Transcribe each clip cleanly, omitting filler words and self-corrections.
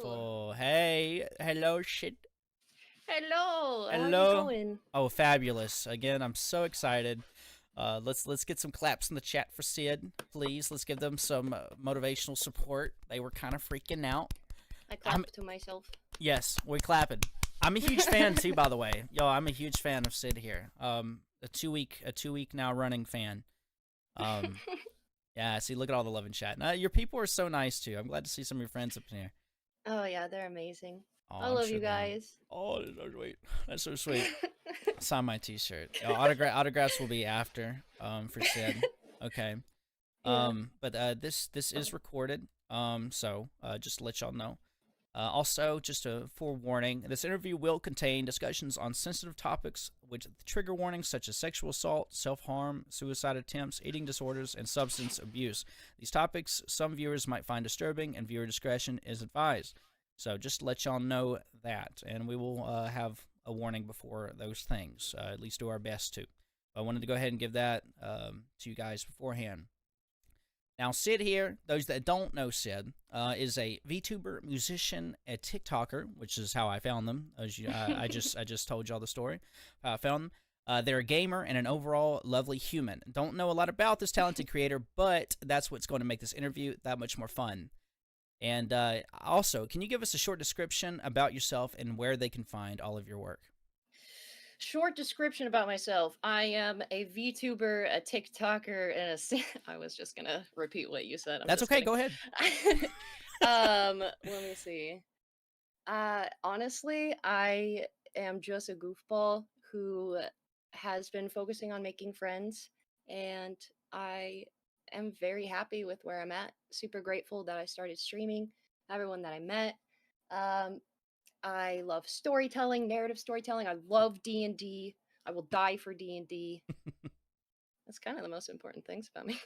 Hello. Beautiful. Hey, hello, shit. Hello. How's it Hello. going? Oh, fabulous. Again, I'm so excited. Let's get some claps in the chat for Sid, please. Let's give them some motivational support. They were kind of freaking out. I I'm clap to myself. Yes, we're clapping. I'm a huge fan too, by the way. Yo, I'm a huge fan of Sid here. A 2 week now running fan. Um, yeah. See, look at all the love and chat. Your people are so nice too. I'm glad to see some of your friends up here. Oh yeah, they're amazing. Oh, I I'm love sure you they are. guys. Oh, that's so sweet. That's so sweet. Sign my T-shirt. Autographs will be after. For Sid. Okay. Yeah. This is recorded. Just to let y'all know. Also, just a forewarning: this interview will contain discussions on sensitive topics, with trigger warnings such as sexual assault, self-harm, suicide attempts, eating disorders, and substance abuse. These topics some viewers might find disturbing, and viewer discretion is advised. So just to let y'all know that, and we will have a warning before those things. At least do our best to. I wanted to go ahead and give that to you guys beforehand. Now, Sid here, those that don't know Sid, is a VTuber, musician, a TikToker, which is how I found them. I just told y'all the story. How I found them. They're a gamer and an overall lovely human. Don't know a lot about this talented creator, but that's what's going to make this interview that much more fun. And also, can you give us a short description about yourself and where they can find all of your work? Short description about myself. I am a VTuber, a TikToker, and I was just gonna repeat what you said. I'm That's just okay. kidding. Go ahead. Let me see. Honestly, I am just a goofball who has been focusing on making friends, and I am very happy with where I'm at. Super grateful that I started streaming, everyone that I met. Um, I love storytelling, narrative storytelling. I love D&D. I will die for D&D. That's kind of the most important things about me.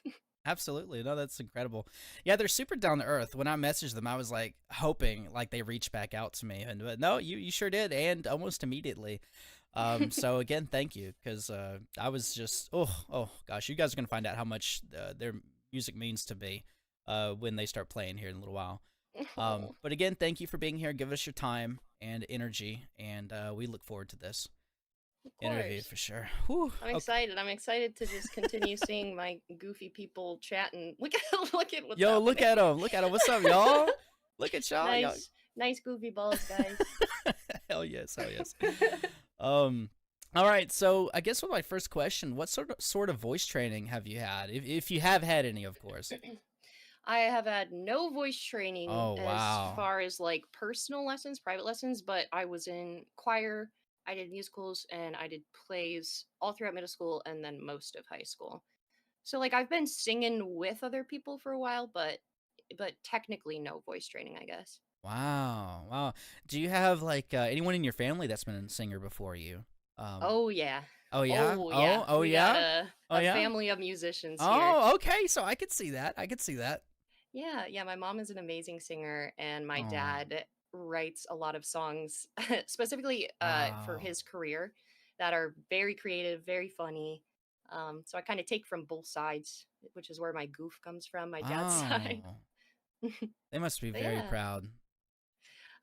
Absolutely. No, that's incredible. Yeah, they're super down to earth. When I messaged them, I was like hoping like they reach back out to me. And but no, you sure did, and almost immediately. So again, thank you, because I was just oh gosh, you guys are gonna find out how much their music means to me when they start playing here in a little while. Oh, But again, thank you for being here. Give us your time and energy, and we look forward to this of interview course. for sure. Whew. I'm Okay. excited. I'm excited to just continue seeing my goofy people chat and look at what's Yo, look happening. at him. Look at him. What's up, y'all? Look at y'all. Y'all. Nice, nice goofy balls, guys. Hell yes, hell yes. Um, all right. So I guess with my first question, what sort of voice training have you had, if you have had any, of course? I have had no voice training Oh as wow. far as like personal lessons, private lessons, but I was in choir, I did musicals, and I did plays all throughout middle school and then most of high school. So like I've been singing with other people for a while, but technically no voice training, I guess. Wow, wow. Do you have like anyone in your family that's been a singer before you? Um. Oh yeah. Oh yeah. Oh yeah. Oh We got yeah. a Oh a yeah. family of musicians here. Oh okay. So I could see that. I could see that. Yeah, yeah, my mom is an amazing singer and my Oh dad writes a lot of songs specifically for wow. his career that are very creative, very funny. So I kind of take from both sides, which is where my goof comes from, my dad's side. Oh. They must be But very yeah, proud.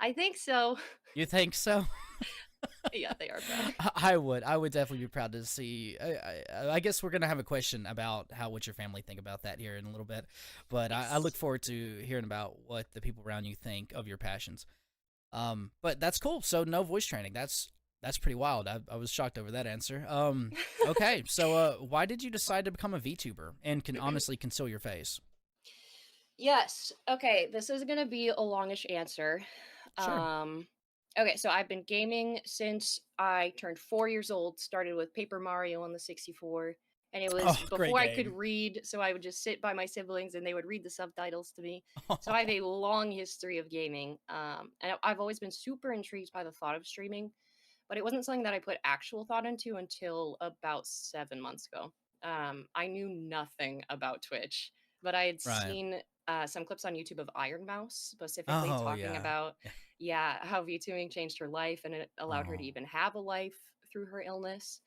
I think so. You think so? Yeah, they are proud. I would definitely be proud to see. I guess we're gonna have a question about how what your family think about that here in a little bit, but I look Yes. forward to hearing about what the people around you think of your passions. But that's cool. So no voice training. That's pretty wild. I was shocked over that answer. Okay. So why did you decide to become a VTuber and can honestly conceal your face? Yes. Okay, this is going to be a longish answer. Sure. Um okay, so I've been gaming since I turned 4 years old, started with Paper Mario on the 64, and it was Oh, great before I could game. read, so I would just sit by my siblings and they would read the subtitles to me. So I have a long history of gaming. And I've always been super intrigued by the thought of streaming, but it wasn't something that I put actual thought into until about 7 months ago. I knew nothing about Twitch, but I had Right. seen some clips on YouTube of Iron Mouse specifically Oh talking yeah. about, Yeah. yeah, how VTubing changed her life and it allowed her to Oh. even have a life through her illness.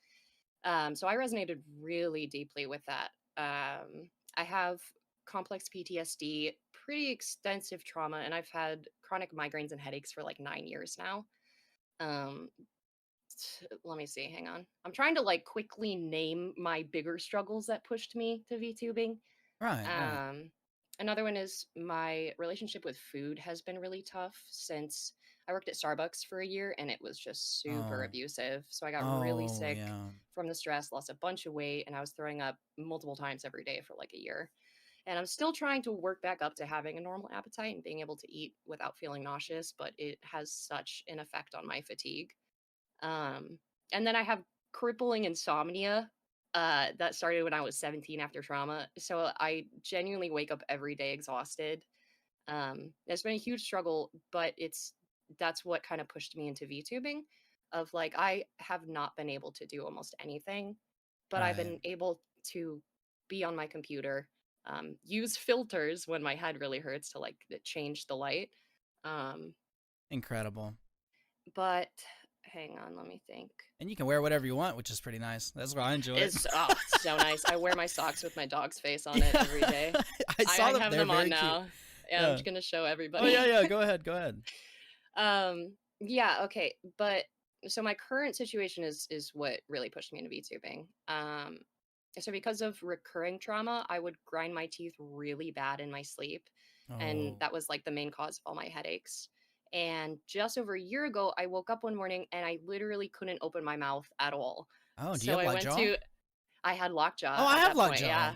So I resonated really deeply with that. I have complex PTSD, pretty extensive trauma, and I've had chronic migraines and headaches for like 9 years now. Um, Let me see. Hang on. I'm trying to like quickly name my bigger struggles that pushed me to VTubing. Right, right. Um, Another one is my relationship with food has been really tough since I worked at Starbucks for a year and it was just super Oh, abusive. So I got really oh, sick yeah. from the stress, lost a bunch of weight, and I was throwing up multiple times every day for like a year. And I'm still trying to work back up to having a normal appetite and being able to eat without feeling nauseous, but it has such an effect on my fatigue. Um, and then I have crippling insomnia that started when I was 17 after trauma. So I genuinely wake up every day exhausted. It's been a huge struggle, but that's what kind of pushed me into VTubing. Of like, I have not been able to do almost anything, but I've Right. been able to be on my computer, use filters when my head really hurts to like change the light. Um, Incredible. but hang on, let me think. And you can wear whatever you want, which is pretty nice. That's why I enjoy it. It's so nice. I wear my socks with my dog's face on it Yeah. every day. I I saw them. have They're them on very cute. now. Yeah, I'm Yeah. just gonna show Oh, yeah, everybody. yeah. Go ahead. Go ahead. Yeah, okay. But so my current situation is what really pushed me into VTubing. So because of recurring trauma, I would grind my teeth really bad in my sleep, and Oh. that was like the main cause of all my headaches. And just over a year ago, I woke up one morning and I literally couldn't open my mouth at all. Oh, do you So have I went lockjaw? to I had lockjaw Oh, I at have that point. lockjaw. Yeah.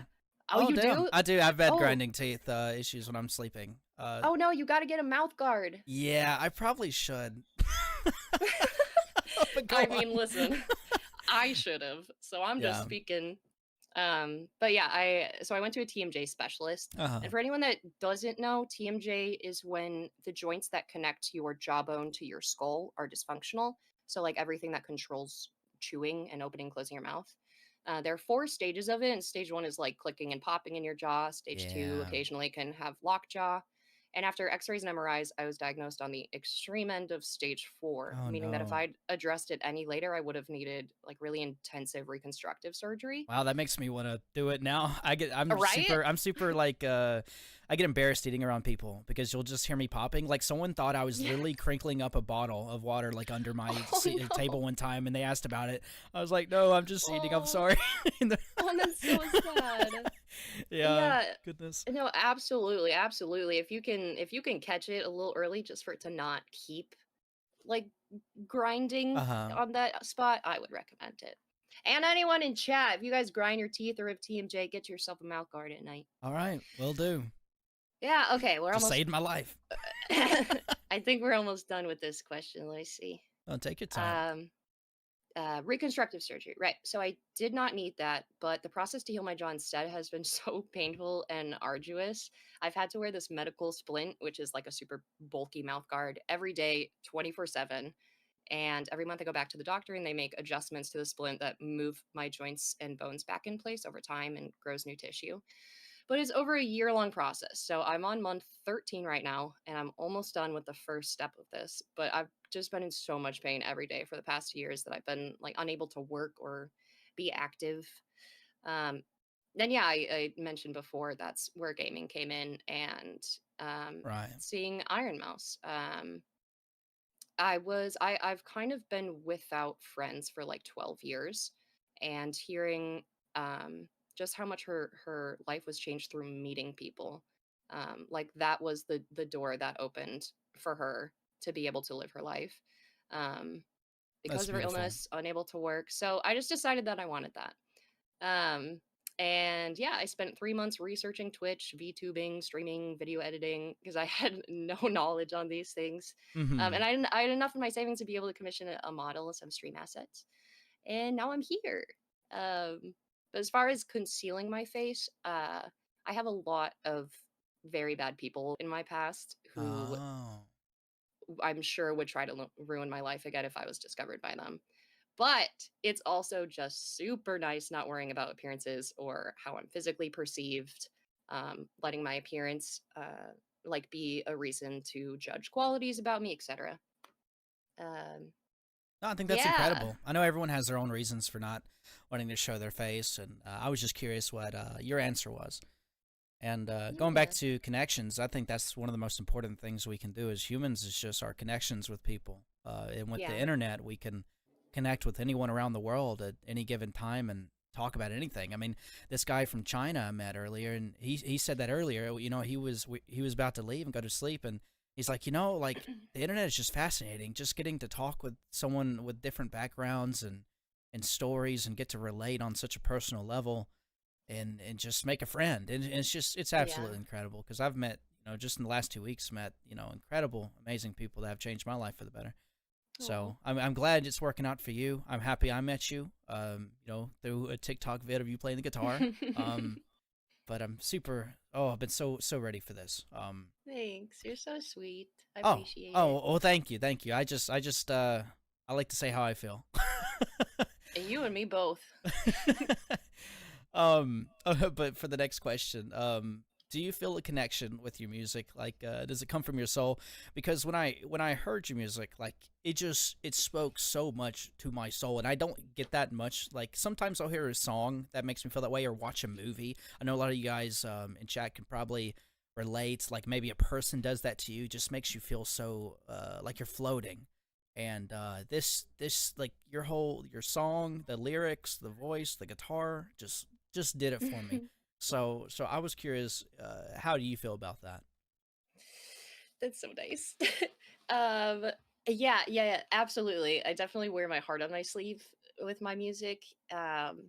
Oh, Oh, you damn. do? I do. I've had Oh, grinding teeth issues when I'm sleeping. oh no, you got to get a mouth guard. Yeah, I probably should. But go I on. mean, listen, I should have. So I'm just Yeah. speaking. But yeah, I went to a TMJ specialist. Uh-huh. And for anyone that doesn't know, TMJ is when the joints that connect your jawbone to your skull are dysfunctional. So like everything that controls chewing and opening and closing your mouth. There are four stages of it, and stage one is like clicking and popping in your jaw. Stage two Yeah. occasionally can have lockjaw. And after x-rays and MRIs, I was diagnosed on the extreme end of stage four, Oh, meaning that if no. I'd addressed it any later, I would have needed like really intensive reconstructive surgery. Wow, that makes me want to do it now. Right? I'm super like I get embarrassed eating around people because you'll just hear me popping. Like someone thought I was Yeah. literally crinkling up a bottle of water like under my Oh table no. one time, and they asked about it. I was like, "No, I'm just eating. I'm Oh, sorry." oh, that's so sad. Yeah, Yeah. goodness. No, absolutely, absolutely. If you can catch it a little early just for it to not keep like grinding Uh-huh. on that spot, I would recommend it. And anyone in chat, if you guys grind your teeth or if TMJ, get yourself a mouth guard at night. All right, will do. Yeah, okay, we're Just almost saved my life. I think we're almost done with this question. Let me see. Oh, take your time. Um Reconstructive surgery. Right. So I did not need that, but the process to heal my jaw instead has been so painful and arduous. I've had to wear this medical splint, which is like a super bulky mouth guard, every day, 24/7. And every month I go back to the doctor and they make adjustments to the splint that move my joints and bones back in place over time and grows new tissue. But it's over a year-long process. So I'm on month 13 right now, and I'm almost done with the first step of this. But I've just been in so much pain every day for the past years that I've been like unable to work or be active. Um, then yeah, I mentioned before that's where gaming came in, and um, Right. seeing Iron Mouse. I've kind of been without friends for like 12 years, and hearing just how much her life was changed through meeting people. Like that was the door that opened for her to be able to live her life. Um, That's because of her beautiful. illness, unable to work. So I just decided that I wanted that. Um, and yeah, I spent 3 months researching Twitch, VTubing, streaming, video editing, because I had no knowledge on these things. And Mhm. I had enough in my savings to be able to commission a model and some stream assets. And now I'm here. But as far as concealing my face, I have a lot of very bad people in my past who Oh. I'm sure would try to ruin my life again if I was discovered by them. But it's also just super nice not worrying about appearances or how I'm physically perceived, letting my appearance like be a reason to judge qualities about me, etc. Um, No, I think that's yeah. incredible. I know everyone has their own reasons for not wanting to show their face, and I was just curious what your answer was. And going back Yeah. to connections, I think that's one of the most important things we can do as humans is just our connections with people. And with the Yeah. internet, we can connect with anyone around the world at any given time and talk about anything. I mean, this guy from China I met earlier, and he said that earlier. You know, he was about to leave and go to sleep, and he's like, you know, like the internet is just fascinating. Just getting to talk with someone with different backgrounds and stories and get to relate on such a personal level and just make a friend. And it's just it's Yeah. absolutely incredible because I've met just in the last 2 weeks met incredible, amazing people that have changed my life for the better. Oh. So I'm glad it's working out for you. I'm happy I met you, through a TikTok vid of you playing the guitar. But I'm super. Oh, I've been so ready for this. Thanks. You're so sweet. I Oh, appreciate it. oh, thank you, thank you. I like to say how I feel. And you and me both. But for the next question, do you feel a connection with your music? Like, does it come from your soul? Because when I heard your music, like it spoke so much to my soul, and I don't get that much. Like sometimes I'll hear a song that makes me feel that way, or watch a movie. I know a lot of you guys in chat can probably relate. Like maybe a person does that to you, just makes you feel so like you're floating. And this like your song, the lyrics, the voice, the guitar, just did it for me. So I was curious, how do you feel about that? That's so nice. um, yeah, absolutely. I definitely wear my heart on my sleeve with my music.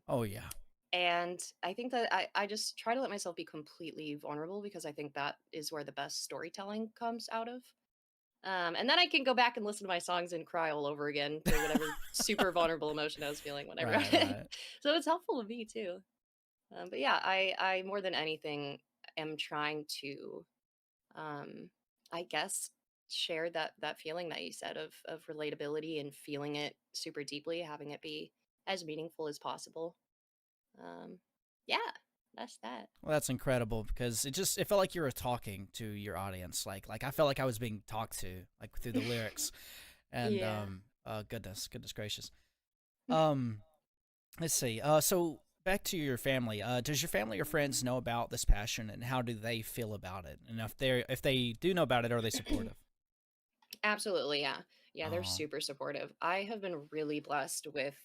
Oh yeah. And I think that I just try to let myself be completely vulnerable because I think that is where the best storytelling comes out of. And then I can go back and listen to my songs and cry all over again to whatever super vulnerable emotion I was feeling when I wrote Right, it. right. So it's helpful to me too. But yeah, I more than anything am trying to, um, I guess, share that feeling that you said of relatability and feeling it super deeply, having it be as meaningful as possible. Um, yeah, that's that. Well, that's incredible because it felt like you were talking to your audience. Like I felt like I was being talked to, like through the lyrics. And Yeah. goodness gracious. Um let's see. So back to your family. Does your family or friends know about this passion, and how do they feel about it? And if they do know about it, are they supportive? Absolutely, yeah. Yeah, they're Oh, super supportive. I have been really blessed with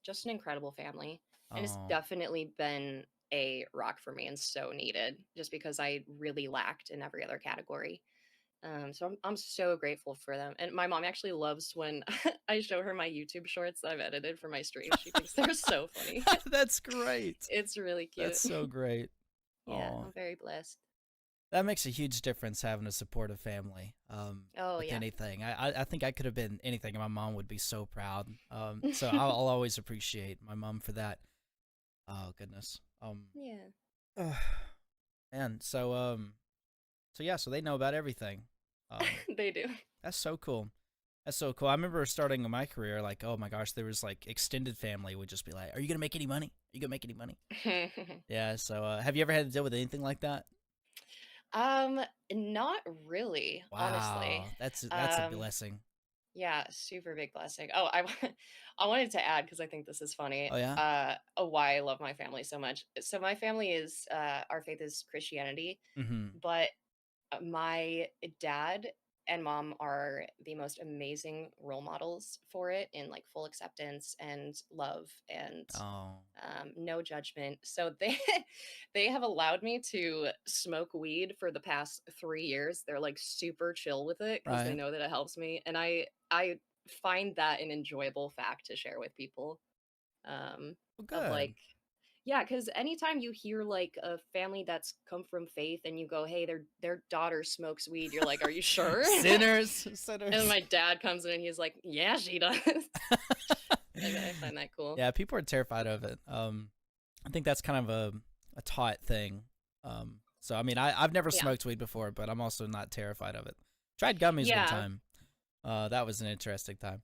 just an incredible family, and it's oh, definitely been a rock for me and so needed just because I really lacked in every other category. So I'm so grateful for them. And my mom actually loves when I show her my YouTube shorts that I've edited for my streams. She thinks they're so funny. that's great. It's really That's cute. so great. Yeah, Oh, I'm very blessed. that makes a huge difference having a supportive family. Oh With yeah. anything, I think I could have been anything, and my mom would be so proud. So I'll always appreciate my mom for that. Oh goodness. Yeah. Man. So yeah, so they know about everything. Um, They do. that's so cool. That's so cool. I remember starting my career, like, oh my gosh, there was like extended family would just be like, "Are you gonna make any money? Are you gonna make any money?" Yeah. So, have you ever had to deal with anything like that? Um, Not really, honestly. Wow, that's a Um, blessing. yeah, super big blessing. Oh, I wanted to add because I think this is funny. Oh yeah. Why I love my family so much. So my family is our faith is Christianity, Mm-hmm. but my dad and mom are the most amazing role models for it in like full acceptance and love and Oh, no judgment. So they they have allowed me to smoke weed for the past 3 years. They're like super chill with it because they right. know that it helps me, and I find that an enjoyable fact to share with people. Um, Well, of good. like yeah, because anytime you hear like a family that's come from faith and you go, "Hey, their daughter smokes weed," you're like, "Are you sure?" Sinners, And sinners. my dad comes in and he's like, "Yeah, she does." I find that cool. Yeah, people are terrified of it. I think that's kind of a taught thing. So I mean, I've never Yeah. smoked weed before, but I'm also not terrified of it. Tried gummies one Yeah, time. That was an interesting time.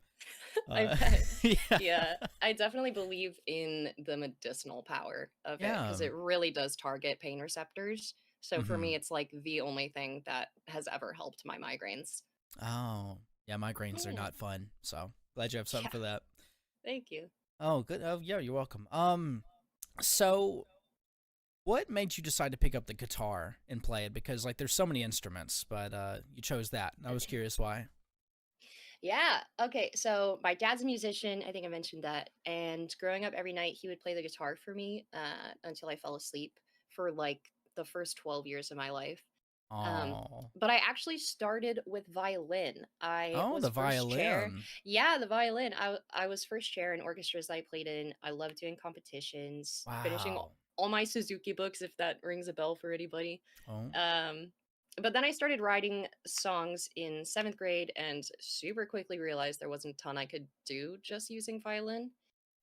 I Uh, bet. yeah, Yeah, I definitely believe in the medicinal power of it yeah. because it really does target pain receptors. So for Mm-hmm. me, it's like the only thing that has ever helped my migraines. Oh, yeah. Migraines are Yeah, not fun. So glad you have something yeah. for that. Thank you. Oh, good. Oh, yeah. You're welcome. So What made you decide to pick up the guitar and play it? Because like there's so many instruments, but you chose that. I was curious why. Yeah. Okay. So my dad's a musician. I think I mentioned that. And growing up, every night he would play the guitar for me until I fell asleep for like the first 12 years of my life. Um, Oh, but I actually started with violin. I oh, was the first chair. violin. Yeah, the violin. I was first chair in orchestras that I played in. I loved doing competitions, finishing Wow. all my Suzuki books, if that rings a bell for anybody. Oh, Um, but then I started writing songs in seventh grade and super quickly realized there wasn't a ton I could do just using violin.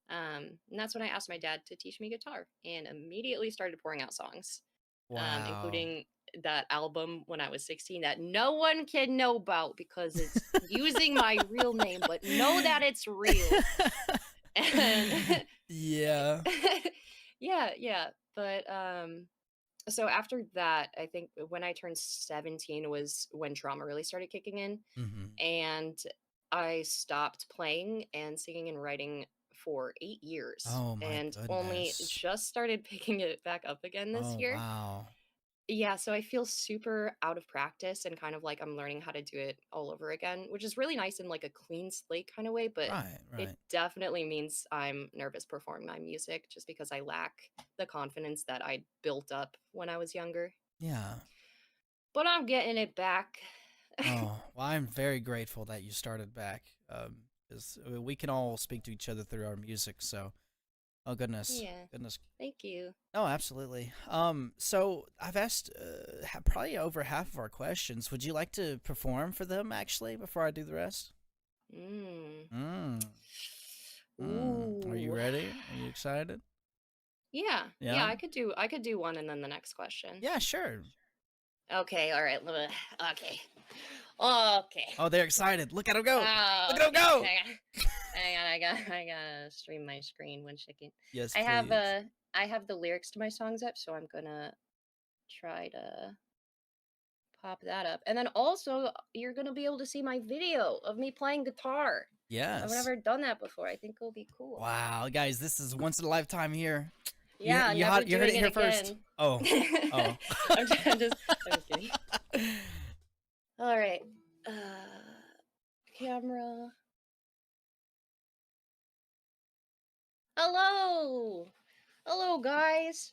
And that's when I asked my dad to teach me guitar and immediately started pouring out songs, wow. including that album when I was 16 that no one can know about because it's using my real name, but know that it's real. And Yeah. yeah, yeah. But so after that, I think when I turned 17 was when trauma really started kicking in. Hmm. And I stopped playing and singing and writing for 8 years Oh my and only goodness. just started picking it back up again this Oh year. wow. Yeah, so I feel super out of practice and kind of like I'm learning how to do it all over again, which is really nice in like a clean slate kind of way, but Right, it right. definitely means I'm nervous performing my music just because I lack the confidence that I built up when I was younger. Yeah. But I'm getting it back. Oh, well, I'm very grateful that you started back. 'Cause we can all speak to each other through our music. So, oh goodness, Yeah. goodness. Thank you. Oh, absolutely. So I've asked probably over half of our questions. Would you like to perform for them actually before I do the rest? Mm. Mm. Are you Ooh. ready? Are you excited? Yeah. Yeah, Yeah. I could do one and then the next question. Yeah, sure. Okay, all right. Okay. Okay. Oh, they're excited. Look at them go. Look at them Okay. go. I gotta stream my screen 1 second. Yes, I have please. I have the lyrics to my songs up, so I'm gonna try to pop that up. And then also you're gonna be able to see my video of me playing guitar. I've Yes. never done that before. I think it'll be cool. Wow, guys, this is once in a lifetime here. Yeah, never You heard doing it it here first. again. Oh. Oh. I'm just kidding. All right. Camera. Hello. Hello, guys.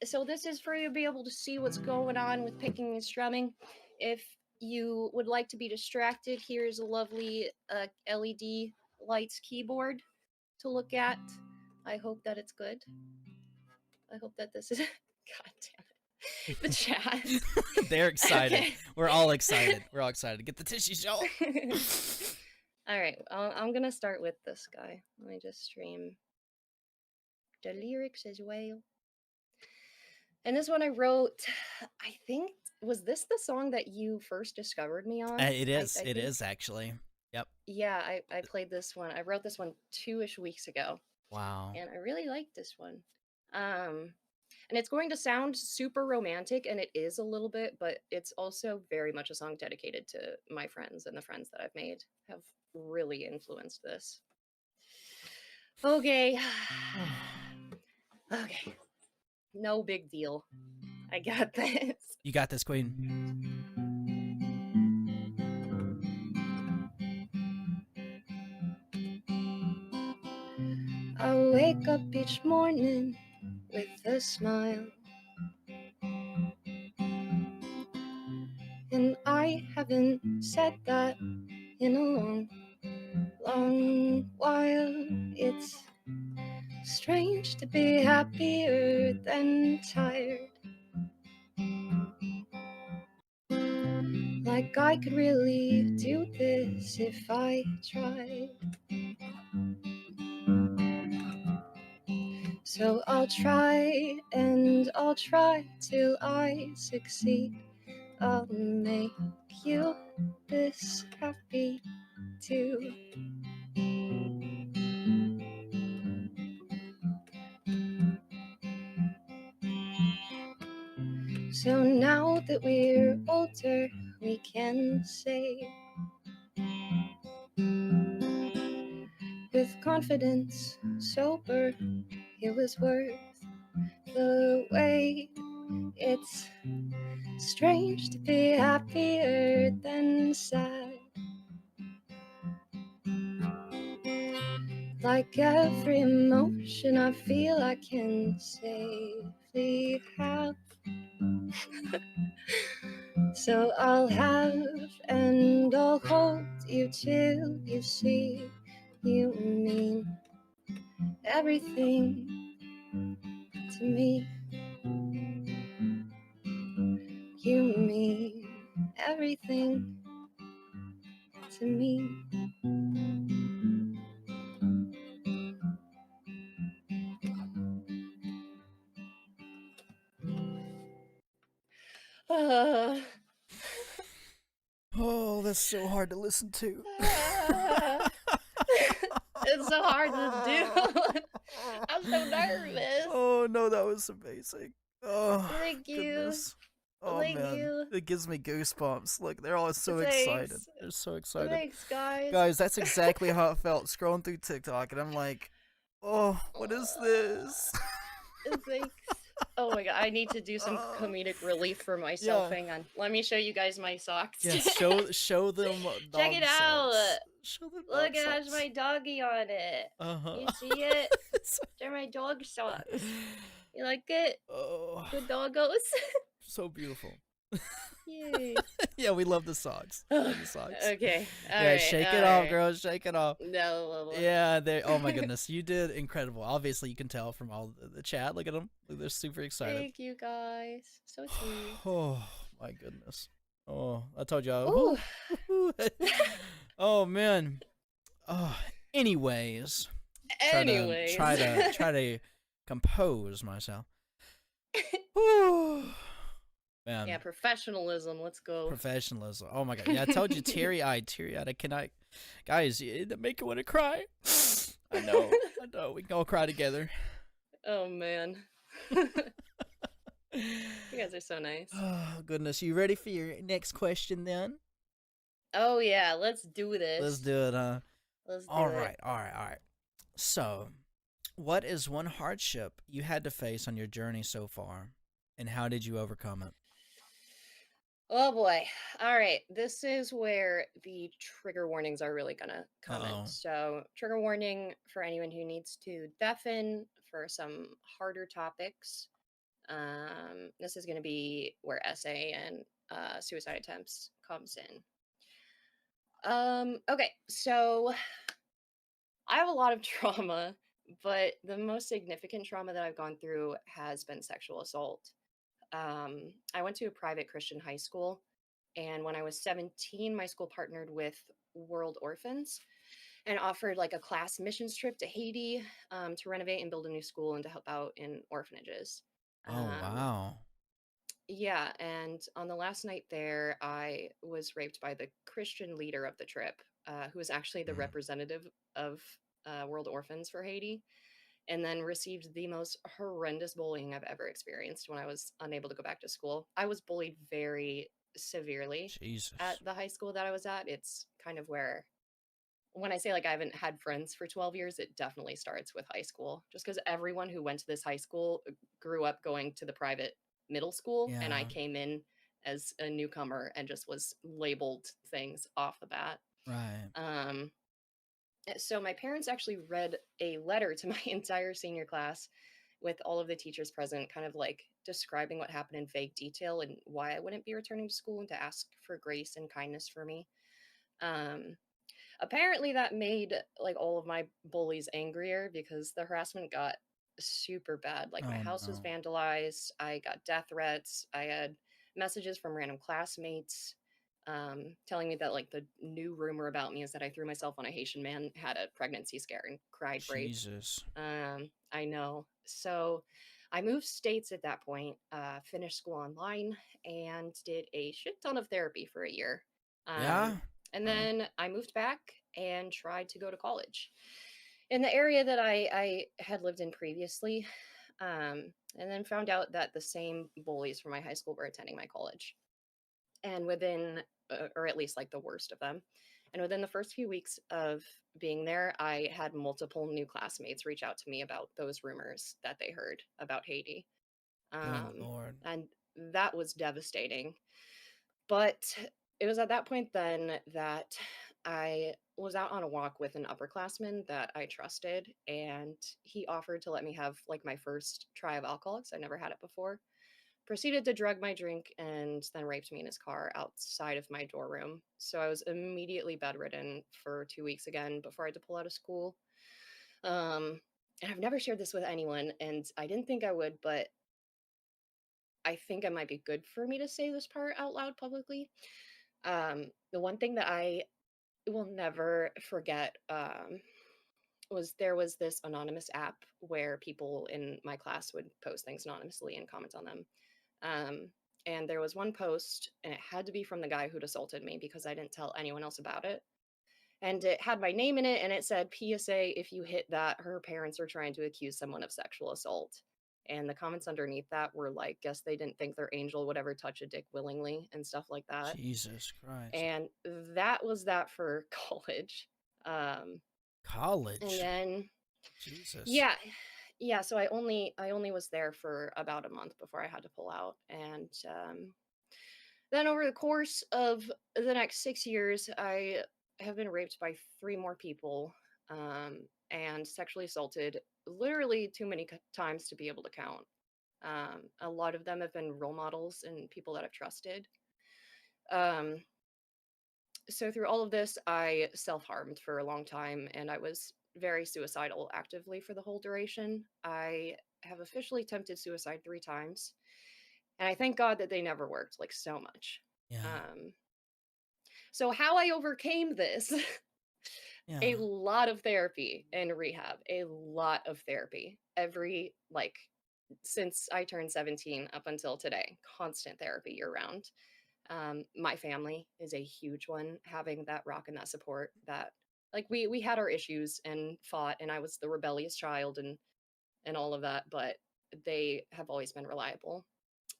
So this is for you to be able to see what's going on with picking and strumming. If you would like to be distracted, here's a lovely LED lights keyboard to look at. I hope that it's good. I hope that this is. God damn it. The chat. They're excited. Okay. We're all excited. We're all excited. Get the tissue shawl. All right. I'm gonna start with this guy. Let me just stream the lyrics as well. And this one I wrote, I think, was this the song that you first discovered me on? It I, is. I It think, is actually. Yep. yeah, I played this one. I wrote this one 2-ish weeks ago, Wow. and I really liked this one. And it's going to sound super romantic, and it is a little bit, but it's also very much a song dedicated to my friends, and the friends that I've made have really influenced this. Okay. Okay. No big deal. I got this. You got this, Queen. I wake up each morning with a smile, and I haven't said that in a long, long while. It's strange to be happier than tired. Like I could really do this if I tried. So I'll try and I'll try till I succeed. I'll make you this happy too. So now that we're older, we can say with confidence, sober, it was worth the way. It's strange to be happier than sad. Like every emotion I feel I can safely have. So I'll have and I'll hold you till you see you mean everything to me. You mean everything to me. Uh, Oh, that's so hard to listen to. it's so hard to do. I'm so nervous. Oh no, that was amazing. Oh Thank you. goodness. Oh Thank man, you. it gives me goosebumps. Look, they're all so excited. Thanks. They're so excited. Thanks, guys. Guys, that's exactly how it felt scrolling through TikTok, and I'm like, oh, what is this? Thanks. Oh my god, I need to do some Oh, comedic relief for myself. yeah. Hang on. Let me show you guys my socks. Yes, show them Check it dog out. socks. Show them Look, dog it has socks. my doggy on it. Uh-huh. You see it? They're my dog socks. You like it? Oh, Good doggos. so beautiful. Yay. Yeah, we love the socks. We love the socks. Okay. All Yeah, right. shake all it off, right. girl. Shake it off. No. Yeah, they. Oh my goodness, you did incredible. Obviously, you can tell from all the chat. Look at them. They're super excited. Thank you, guys. So sweet. Oh my goodness. Oh, I told you. Ooh. Oh man. Oh. Anyways. Anyways. Try to compose myself. Whew. Man. Yeah, professionalism. Let's go. Professionalism. Oh my god. Yeah, I told you, teary-eyed. I cannot. Guys, you make it want to cry. I know. We can all cry together. Oh man. You guys are so nice. Oh goodness. You ready for your next question then? Oh yeah, let's do this. Let's do it, huh? Let's do All it. right. So, what is one hardship you had to face on your journey so far, and how did you overcome it? Oh boy. All right. This is where the trigger warnings are really going to come in. Uh-oh. So, trigger warning for anyone who needs to deafen for some harder topics. This is going to be where essay and suicide attempts comes in. Okay. So, I have a lot of trauma, but the most significant trauma that I've gone through has been sexual assault. I went to a private Christian high school, and when I was 17, my school partnered with World Orphans and offered like a class missions trip to Haiti to renovate and build a new school and to help out in orphanages. Oh Um, wow. yeah, and on the last night there, I was raped by the Christian leader of the trip, who was actually the Mm. representative of World Orphans for Haiti, and then received the most horrendous bullying I've ever experienced when I was unable to go back to school. I was bullied very severely Jesus. at the high school that I was at. It's kind of where, when I say like I haven't had friends for 12 years, it definitely starts with high school. Just because everyone who went to this high school grew up going to the private middle school, and I Yeah. came in as a newcomer and just was labeled things off the bat. Right. Um, so my parents actually read a letter to my entire senior class with all of the teachers present, kind of like describing what happened in vague detail and why I wouldn't be returning to school and to ask for grace and kindness for me. Um, Apparently that made like all of my bullies angrier because the harassment got super bad. Like my Oh house was no. vandalized, I got death threats, I had messages from random classmates telling me that like the new rumor about me is that I threw myself on a Haitian man, had a pregnancy scare, and cried rape. Jesus. I know. So I moved states at that point, finished school online, and did a shit ton of therapy for a year. Yeah. And then I moved back and tried to go to college in the area that I had lived in previously. And then found out that the same bullies from my high school were attending my college. And within, or at least like the worst of them, and within the first few weeks of being there, I had multiple new classmates reach out to me about those rumors that they heard about Haiti. Good Um, Lord. and that was devastating. But it was at that point then that I was out on a walk with an upperclassman that I trusted, and he offered to let me have like my first try of alcohol because I never had it before. Proceeded to drug my drink and then raped me in his car outside of my dorm room. So I was immediately bedridden for 2 weeks again before I had to pull out of school. And I've never shared this with anyone, and I didn't think I would, but I think it might be good for me to say this part out loud publicly. The one thing that I will never forget was there was this anonymous app where people in my class would post things anonymously and comment on them. Um, and there was one post, and it had to be from the guy who'd assaulted me because I didn't tell anyone else about it. And it had my name in it, and it said, PSA, if you hit that, her parents are trying to accuse someone of sexual assault. And the comments underneath that were like, guess they didn't think their angel would ever touch a dick willingly and stuff like that. Jesus Christ. And that was that for college. Um, and College. then Jesus. yeah, yeah. So I only was there for about a month before I had to pull out, and then over the course of the next 6 years, I have been raped by three more people, and sexually assaulted literally too many times to be able to count. A lot of them have been role models and people that I've trusted. Um, so through all of this, I self-harmed for a long time, and I was very suicidal actively for the whole duration. I have officially attempted suicide 3 times, and I thank God that they never worked, like, so much. Yeah. Um, so how I overcame this, a Yeah. lot of therapy and rehab, a lot of therapy. Every like since I turned 17 up until today, constant therapy year round. My family is a huge one, having that rock and that support that like we had our issues and fought, and I was the rebellious child and all of that, but they have always been reliable.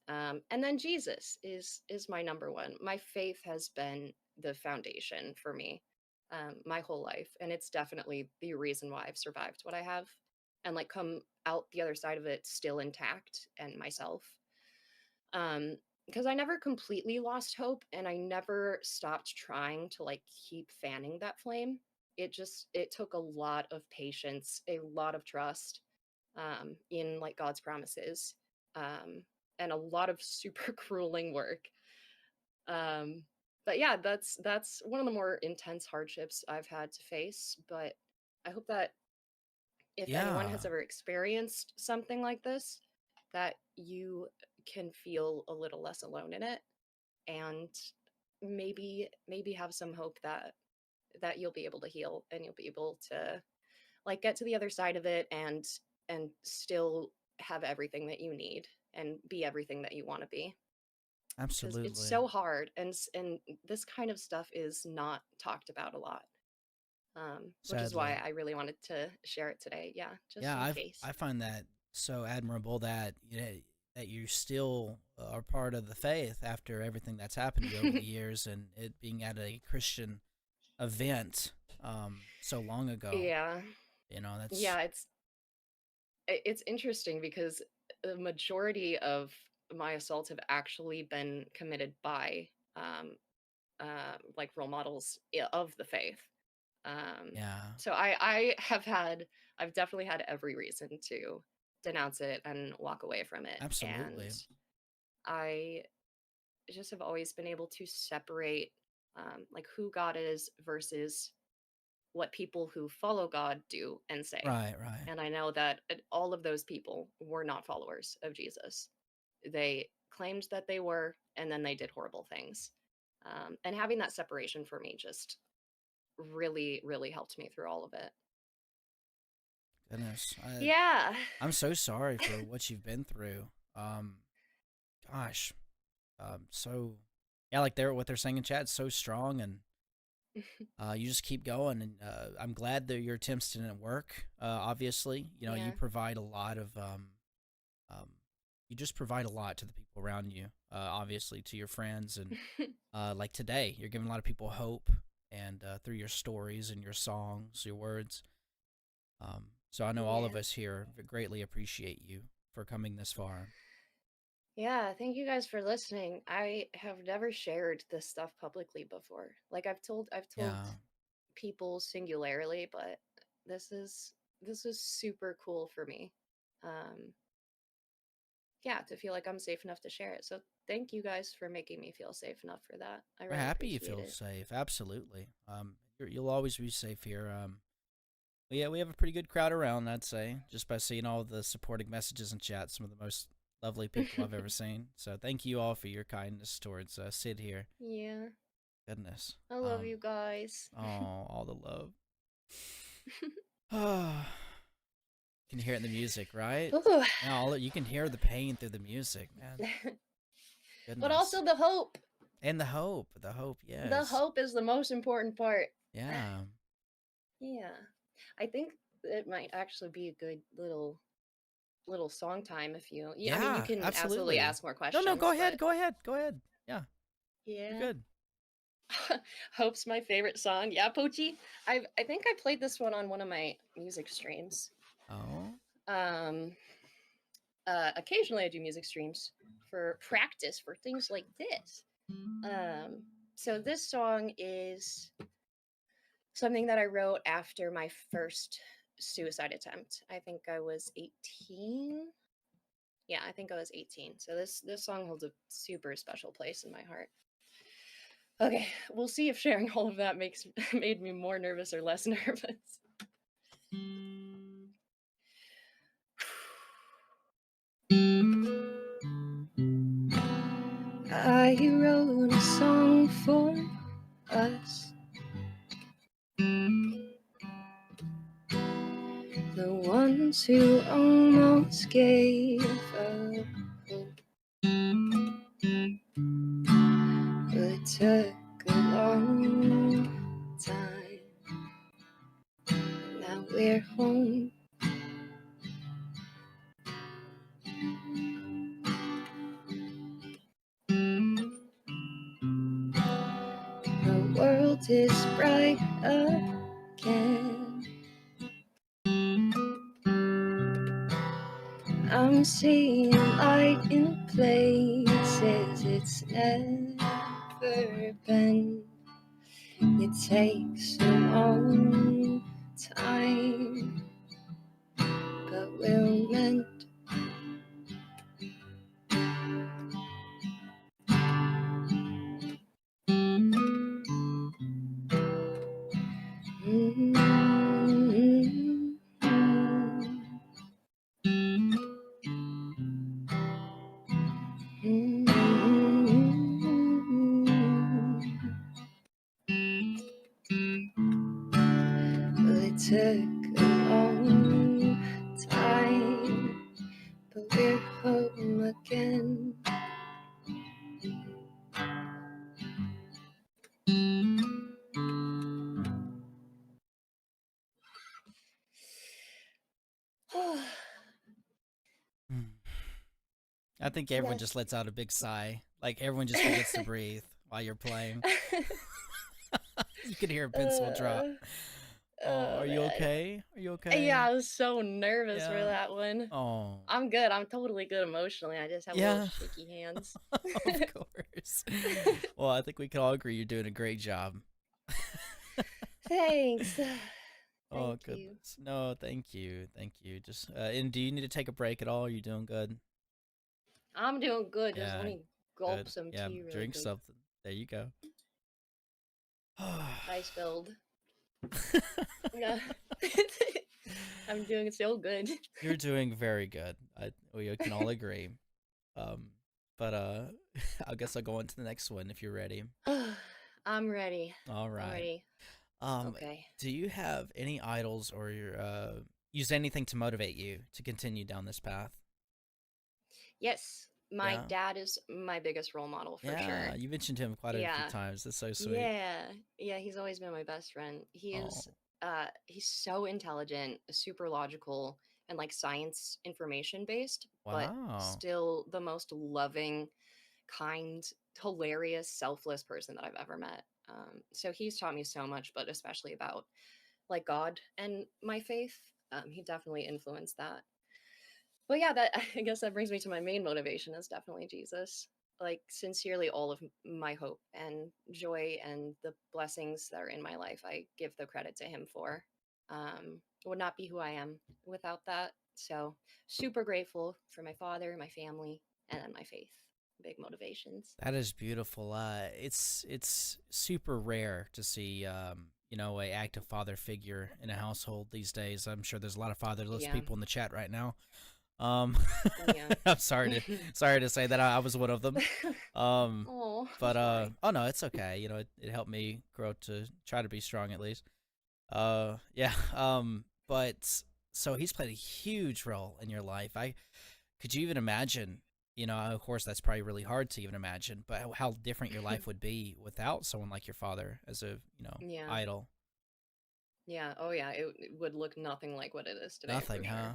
And then Jesus is my number one. My faith has been the foundation for me my whole life, and it's definitely the reason why I've survived what I have, and like come out the other side of it still intact and myself. Um, because I never completely lost hope, and I never stopped trying to like keep fanning that flame. It took a lot of patience, a lot of trust in like God's promises, um, and a lot of super grueling work. Um, but yeah, that's one of the more intense hardships I've had to face. But I hope that if anyone Yeah. has ever experienced something like this, that you can feel a little less alone in it, and maybe have some hope that you'll be able to heal and you'll be able to like get to the other side of it and still have everything that you need and be everything that you want to be, because it's Absolutely. so hard, and this kind of stuff is not talked about a lot, which is why Sadly. I really wanted to share it today, yeah, just Yeah, in case. I find that so admirable that that you still are part of the faith after everything that's happened to you over the years and it being at a Christian event so long ago. Yeah, You know, that's yeah, it's interesting because the majority of my assaults have actually been committed by um like role models of the faith. Um, yeah, so I've definitely had every reason to denounce it and walk away from it. And absolutely. I just have always been able to separate like who God is versus what people who follow God do and say. Right, right. And I know that all of those people were not followers of Jesus. They claimed that they were, and then they did horrible things. And having that separation for me just really, really helped me through all of it. Goodness. Yeah. I'm so sorry for what you've been through. Um gosh. So yeah, like they're what they're saying in chat is so strong and you just keep going, and I'm glad that your attempts didn't work. Obviously, you know you Yeah. provide a lot of um, you just provide a lot to the people around you. Obviously, to your friends, and like today, you're giving a lot of people hope, and through your stories and your songs, your words. So I know all of Yeah. us here greatly appreciate you for coming this far. Yeah, thank you guys for listening. I have never shared this stuff publicly before. Like I've told Yeah. people singularly, but this is this is super cool for me. Um yeah, to feel like I'm safe enough to share it. So thank you guys for making me feel safe enough for that. I We're really happy you appreciate feel it. safe. Absolutely. You'll always be safe here. Yeah, we have a pretty good crowd around, I'd say, just by seeing all the supporting messages in chat. Some of the most lovely people I've ever seen. So thank you all for your kindness towards Sid here. Yeah. Goodness. I love you guys. Oh, all the love. Oh, you can hear it in the music, right? Ooh. Yeah, you can hear the pain through the music, man. But Goodness. also the hope. And the hope, The yes. hope is the most important part. Yeah. Yeah. I think it might actually be a good little song time if you I mean you Yeah, can absolutely absolutely. ask more No, no, go questions, ahead, but go ahead, go ahead. Yeah, you're yeah. good. Hope's my favorite song. Yeah, Pochi. I think I played this one on one of my music streams. Oh, Um occasionally I do music streams for practice for things like this. So this song is something that I wrote after my first suicide attempt. I think I was 18. Yeah, I think I was 18. So this song holds a super special place in my heart. Okay, we'll see if sharing all of that makes made me more nervous or less nervous. I wrote a song for us, the ones who almost gave up hope, but it took a long time. Now we're home. The world is bright again. I'm seeing light in places it's never been. It takes a long time, but we're meant. Well, it took a long time, but we're home again. hmm. I think everyone just lets out a big sigh. Like everyone just forgets to breathe while you're playing. You can hear a pencil drop. uh, Oh, oh are you man. okay? Are you Yeah, okay? I was so nervous for Yeah. that one. Oh, I'm good. I'm totally good emotionally. I just have little yeah. shaky hands. Of course. Well, I think we can all agree you're doing a great job. Thanks. Oh Thank you. goodness. No, thank you. Thank you. Just and do you need to take a break at all? Are you doing good? I'm doing good. Just let Yeah, me gulp good. some Yeah, tea really drink quick. something. There you go. I spilled. Yeah. I'm doing so good. You're doing very good. We can all agree. Um, but I guess I'll go on to the next one if you're ready. I'm ready. All I'm right. ready. Um, Okay. do you have any idols or your use anything to motivate you to continue down this path? Yes, my Yeah. dad is my biggest role model for Yeah, sure. you mentioned him quite a few Yeah. times. That's so sweet. Yeah. Yeah, he's always been my best friend. Oh, He's so intelligent, super logical, and like science information based, but wow. still the most loving, kind, hilarious, selfless person that I've ever met. So he's taught me so much, but especially about like God and my faith. He definitely influenced that. Well, yeah, that I guess that brings me to my main motivation is definitely Jesus. Like sincerely, all of my hope and joy and the blessings that are in my life, I give the credit to Him for. Would not be who I am without that. So super grateful for my father, my family, and then my faith. Big motivations. That is beautiful. It's super rare to see a active father figure in a household these days. I'm sure there's a lot of fatherless Yeah, people in the chat right now. Um, yeah. I'm sorry to say that I was one of them. Um, Oh, I'm but sorry. oh no, it's okay. It helped me grow to try to be strong at least. Yeah. But so he's played a huge role in your life. I could you even imagine? Of course, that's probably really hard to even imagine. But how different your life would be without someone like your father as a Yeah, idol. yeah. Oh, yeah. It would look nothing like what it is today Nothing, for huh? sure.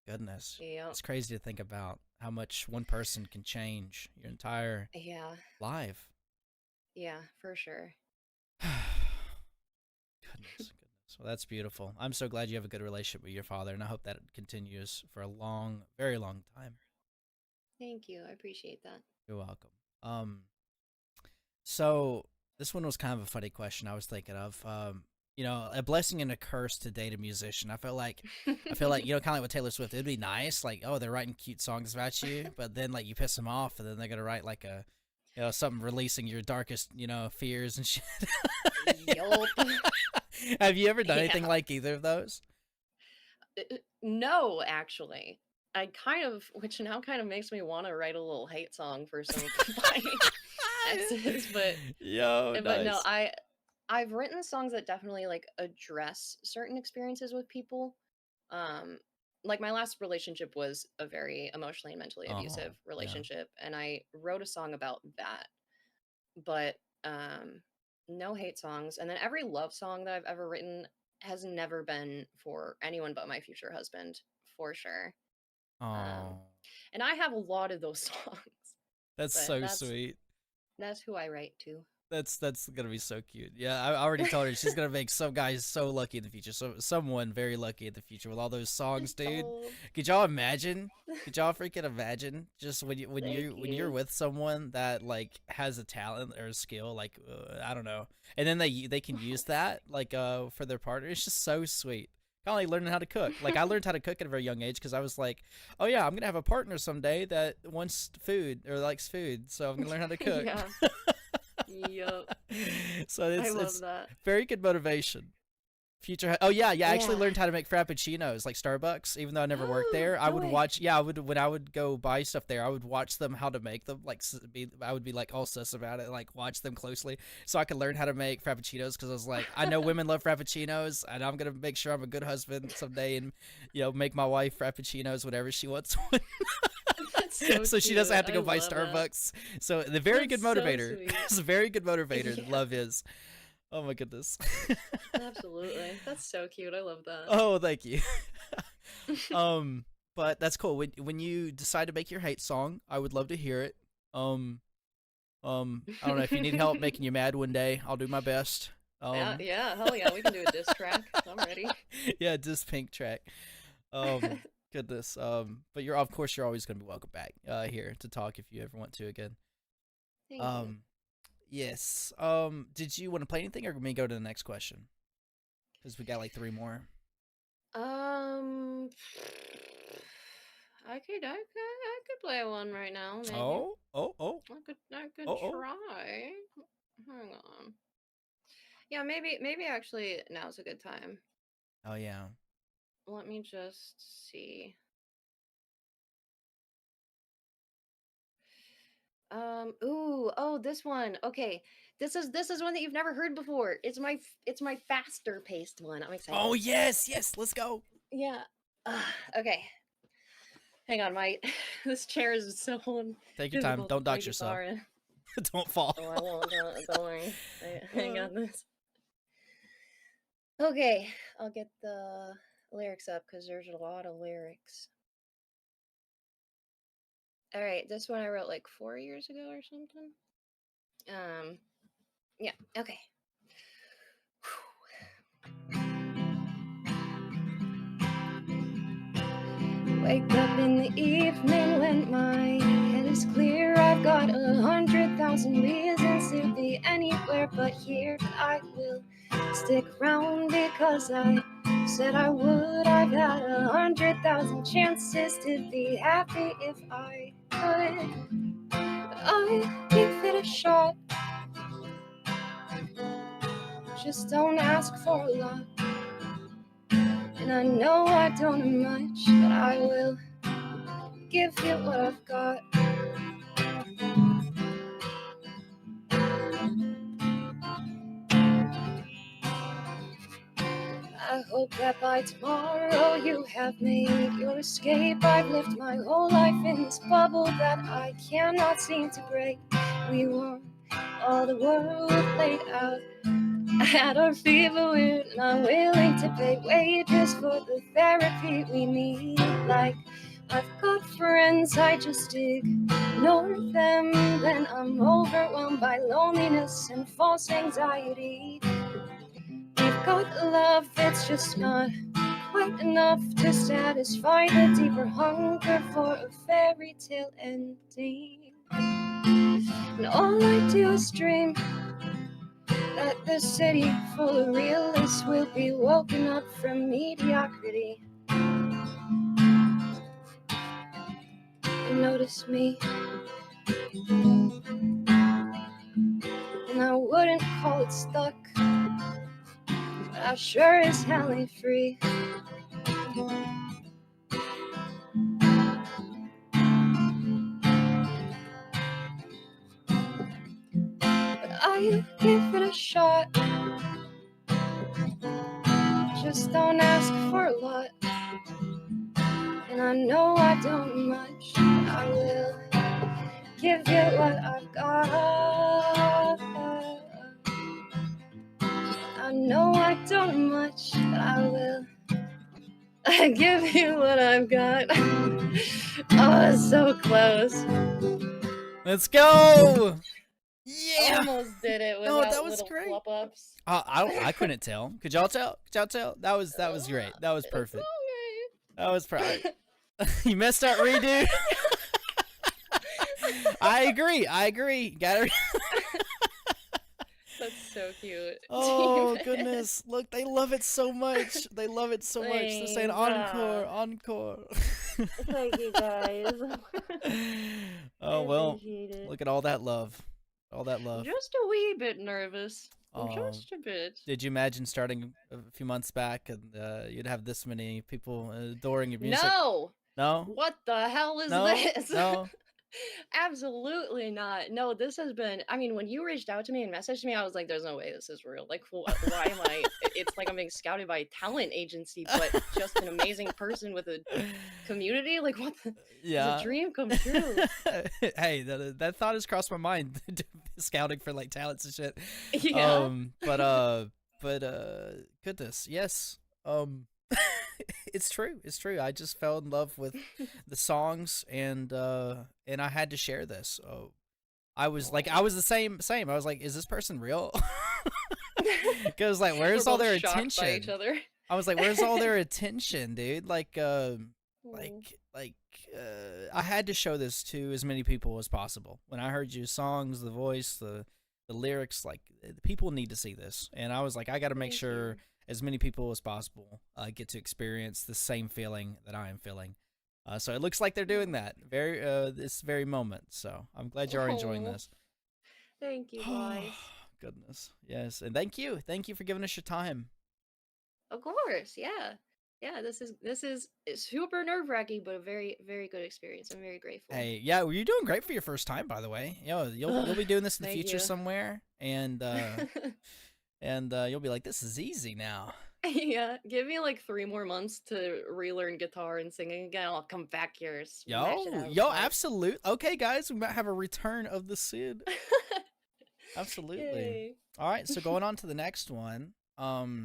Goodness, Yep. it's crazy to think about how much one person can change your entire Yeah, life. yeah, for sure. Goodness. Well, that's beautiful. I'm so glad you have a good relationship with your father, and I hope that it continues for a long, very long time. Thank you. I appreciate that. You're welcome. Um, so this one was kind of a funny question I was thinking of. A blessing and a curse to date a musician. I feel like kind of like with Taylor Swift. It'd be nice, like, oh, they're writing cute songs about you, but then like you piss them off, and then they're gonna write like something releasing your darkest, fears and shit. Yup. Have you ever done anything Yeah. like either of those? No, actually. I kind of, which now kind of makes me want to write a little hate song for some of my exes, Yo, but no, nice. I've written songs that definitely like address certain experiences with people. Um, like my last relationship was a very emotionally and mentally Oh, abusive yeah. relationship, and I wrote a song about that. But no hate songs. And then every love song that I've ever written has never been for anyone but my future husband, for sure. Um, Oh, and I have a lot of those songs, that's but so sweet. that's who I write to. That's gonna be so cute. Yeah, I already told her she's gonna make some guys so lucky in the future. So someone very lucky in the future with all those songs, dude. Oh, Could y'all imagine? Could y'all freaking imagine just when you when thank you when you're you. with someone that like has a talent or a skill, like I don't know, and then they can use that like for their partner. It's just so sweet. Kind of like learning how to cook. Like I learned how to cook at a very young age because I was like, oh yeah, I'm gonna have a partner someday that wants food or likes food, so I'm gonna learn how to cook. Yeah. Yup. So I love it's that. very good motivation. Oh yeah, I actually Yeah. learned how to make frappuccinos like Starbucks. Even though I never worked there, I No would way. watch. Yeah, I would when I would go buy stuff there. I would watch them how to make them. Like I would be like all sus about it, like watch them closely, so I could learn how to make frappuccinos. Because I was like, I know women love frappuccinos, and I'm gonna make sure I'm a good husband someday, and make my wife frappuccinos whenever she wants one, That's so so she doesn't cute. have to I go buy love that. Starbucks. So the very That's good so motivator. sweet. It's a very good motivator. Yeah, Love is. Oh my goodness. absolutely. That's so cute. I love that. Oh, thank you. um, but that's cool. When you decide to make your hate song, I would love to hear it. Um, I don't know if you need help making you mad one day. I'll do my best. Yeah, Um, yeah, hell yeah, we can do a diss track. I'm ready. yeah, just pink track. Goodness. But you're of course you're always gonna be welcome back here to talk if you ever want to again. Thank you. Um, yes. Did you want to play anything, or may go to the next question? Because we got like three more. Um, I could play one right now, maybe. Oh, oh, oh, I could oh, oh. try. Hang on. Yeah, maybe actually now's a good time. Oh yeah. Let me just see. Ooh, oh, this one. Okay. This is one that you've never heard before. It's my faster paced one. I'm Oh excited. yes, yes. Let's go. Yeah. Okay. Hang on, my this chair is so Take your time. difficult to Don't play dox yourself. guitar in. Don't fall. Oh, I won't. Don't worry. Hang Uh, on this. Okay, I'll get the lyrics up because there's a lot of lyrics. All right, this one I wrote like 4 years ago or something. Um, yeah. Okay. Wake up in the evening when my head is clear. I've got 100,000 reasons to be anywhere but here. I will stick around because I said I would. I've had 100,000 chances to be happy if I could. But I give it a shot. Just don't ask for a lot. And I know I don't know much, but I will give you what I've got. I hope that by tomorrow you have made your escape. I've lived my whole life in this bubble that I cannot seem to break. We want all the world played out at our feet, but we're not willing to pay wages for the therapy we need. Like, I've got friends, I just ignore them. Then I'm overwhelmed by loneliness and false anxiety. We've got love, it's just not quite enough to satisfy the deeper hunger for a fairy tale ending. And all I do is dream that the city full of realists will be woken up from mediocrity and notice me. And I wouldn't call it stuck, but I sure as hell ain't free. But I give it a shot. Just don't ask for a lot. And I know I don't much, but I will give you what I've got. I know I don't much, but I will give you what I've got. Oh, so close. Let's go. Yeah. Almost did it No, without that was little great. flop ups. I couldn't tell. Could y'all tell? Could y'all tell? That was great. That was It's perfect. okay. That was perfect. You messed up, redo. I agree. Got it. That's so cute. Oh goodness! Look, they love it so much. They love it so much. They're saying encore, encore. Thank you guys. Oh I well, appreciate it. look at all that love. All that love. Just a wee bit nervous. Oh, Just a bit. did you imagine starting a few months back and you'd have this many people adoring your music? No! No, What the hell is no, this? no. Absolutely not. No, this has been. I mean, when you reached out to me and messaged me, I was like, "There's no way this is real. Like, why am I?" It's like I'm being scouted by a talent agency, but just an amazing person with a community. Like, what? It's a Yeah. dream come true. Hey, that thought has crossed my mind. Scouting for like talents and shit. Yeah. But goodness, yes. It's true. It's true. I just fell in love with the songs, and I had to share this. I was like, I was the same. I was like, is this person real? Because like, We're where's all both their shocked by each attention? other. I was like, where's all their attention, dude? Mm. I had to show this to as many people as possible. When I heard your songs, the voice, the lyrics, like the people need to see this, and I was like, I got to make Thank sure you. as many people as possible get to experience the same feeling that I am feeling. So it looks like they're doing Oh. that this very moment. So I'm glad you are enjoying Oh, this. thank you Oh guys. goodness, yes, and thank you for giving us your time. Of course, yeah. Yeah, this is super nerve-wracking, but a very, very good experience. I'm very grateful. Hey, yeah, well, you're doing great for your first time, by the way. You'll Ugh, be doing this in the thank future you. somewhere, and you'll be like, this is easy now. Yeah, give me like 3 more months to relearn guitar and singing again. I'll come back here, smash it out of the park. Absolute. Okay, guys, we might have a return of the Sid. Absolutely. Yay. All right, so going on to the next one.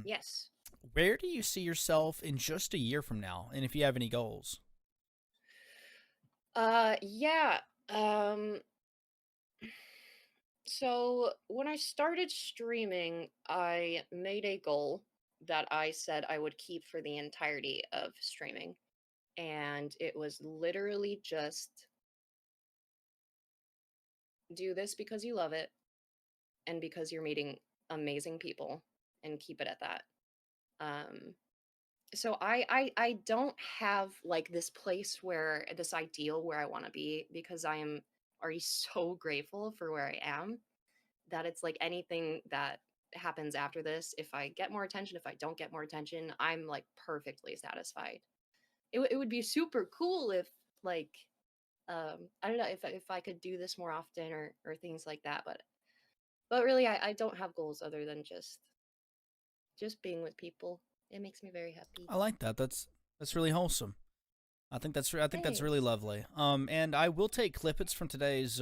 Yes. Where do you see yourself in just a year from now, and if you have any goals? Yeah. Um, so when I started streaming, I made a goal that I said I would keep for the entirety of streaming. and it was literally just do this because you love it and because you're meeting amazing people, and keep it at that. Um, so I don't have like this place where this ideal where I want to be, because I am already so grateful for where I am, that it's like anything that happens after this, if I get more attention, if I don't get more attention, I'm like perfectly satisfied. It would be super cool if like I don't know if I could do this more often, or things like that, but really I don't have goals other than just being with people. It makes me very happy. I like that. That's really wholesome. I think that's really Thanks. lovely. And I will take clippets from today's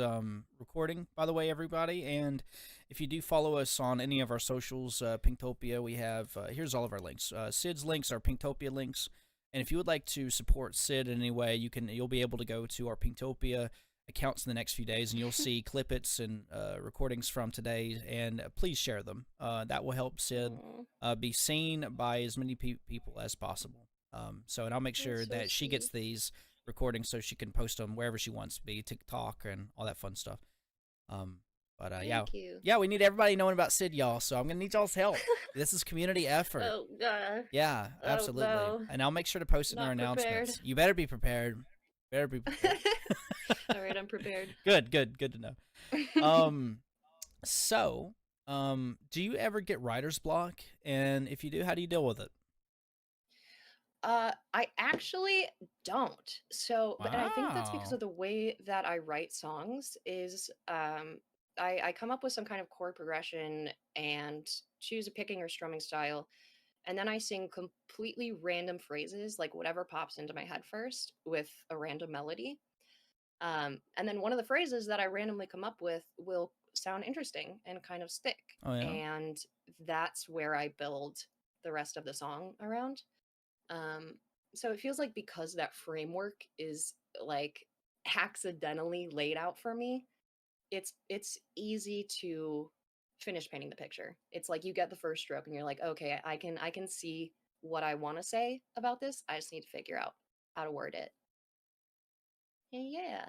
recording, by the way, everybody. And if you do follow us on any of our socials, Pinktopia, we have here's all of our links. Sid's links are Pinktopia links. And if you would like to support Sid in any way, you'll be able to go to our Pinktopia accounts in the next few days, and you'll see clippets and recordings from today. And please share them. That will help Sid Aw, be seen by as many people as possible. And I'll make sure that's so that she gets sweet. these recordings so she can post them wherever she wants to be, TikTok and all that fun stuff. Um, yeah, Thank you. yeah, we need everybody knowing about Sid, y'all. So I'm gonna need y'all's help. This is community effort. Oh god. Yeah, Oh absolutely. no. And I'll make sure to post it in our Not prepared. announcements. You better be prepared. Better be prepared. All right, I'm prepared. Good to know. Um, so, do you ever get writer's block? And if you do, how do you deal with it? I actually don't. So, but and I think that's because Wow. of the way that I write songs is I come up with some kind of chord progression and choose a picking or strumming style, and then I sing completely random phrases, like whatever pops into my head first, with a random melody. And then one of the phrases that I randomly come up with will sound interesting and kind of stick. Oh yeah. And that's where I build the rest of the song around. Um, so it feels like because that framework is like accidentally laid out for me, it's easy to finish painting the picture. It's like you get the first stroke and you're like, okay, I can see what I want to say about this. I just need to figure out how to word it. And yeah,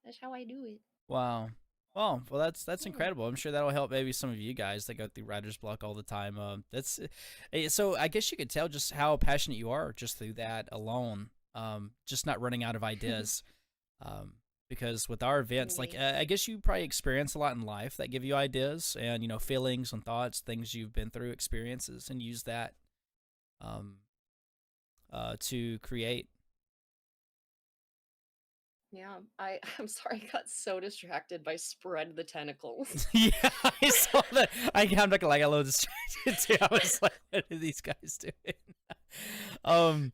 that's how I do it. Wow. Well, that's Yeah. incredible. I'm sure that'll help maybe some of you guys that go through writer's block all the time. So I guess you could tell just how passionate you are just through that alone. Just not running out of ideas. Um, because with our events, like Right. I guess you probably experience a lot in life that give you ideas and feelings and thoughts, things you've been through, experiences, and use that um to create. Yeah. I'm sorry, I got so distracted by spread the tentacles. Yeah, I saw that. I'm not gonna lie, I got a little distracted too. I was like, what are these guys doing? um,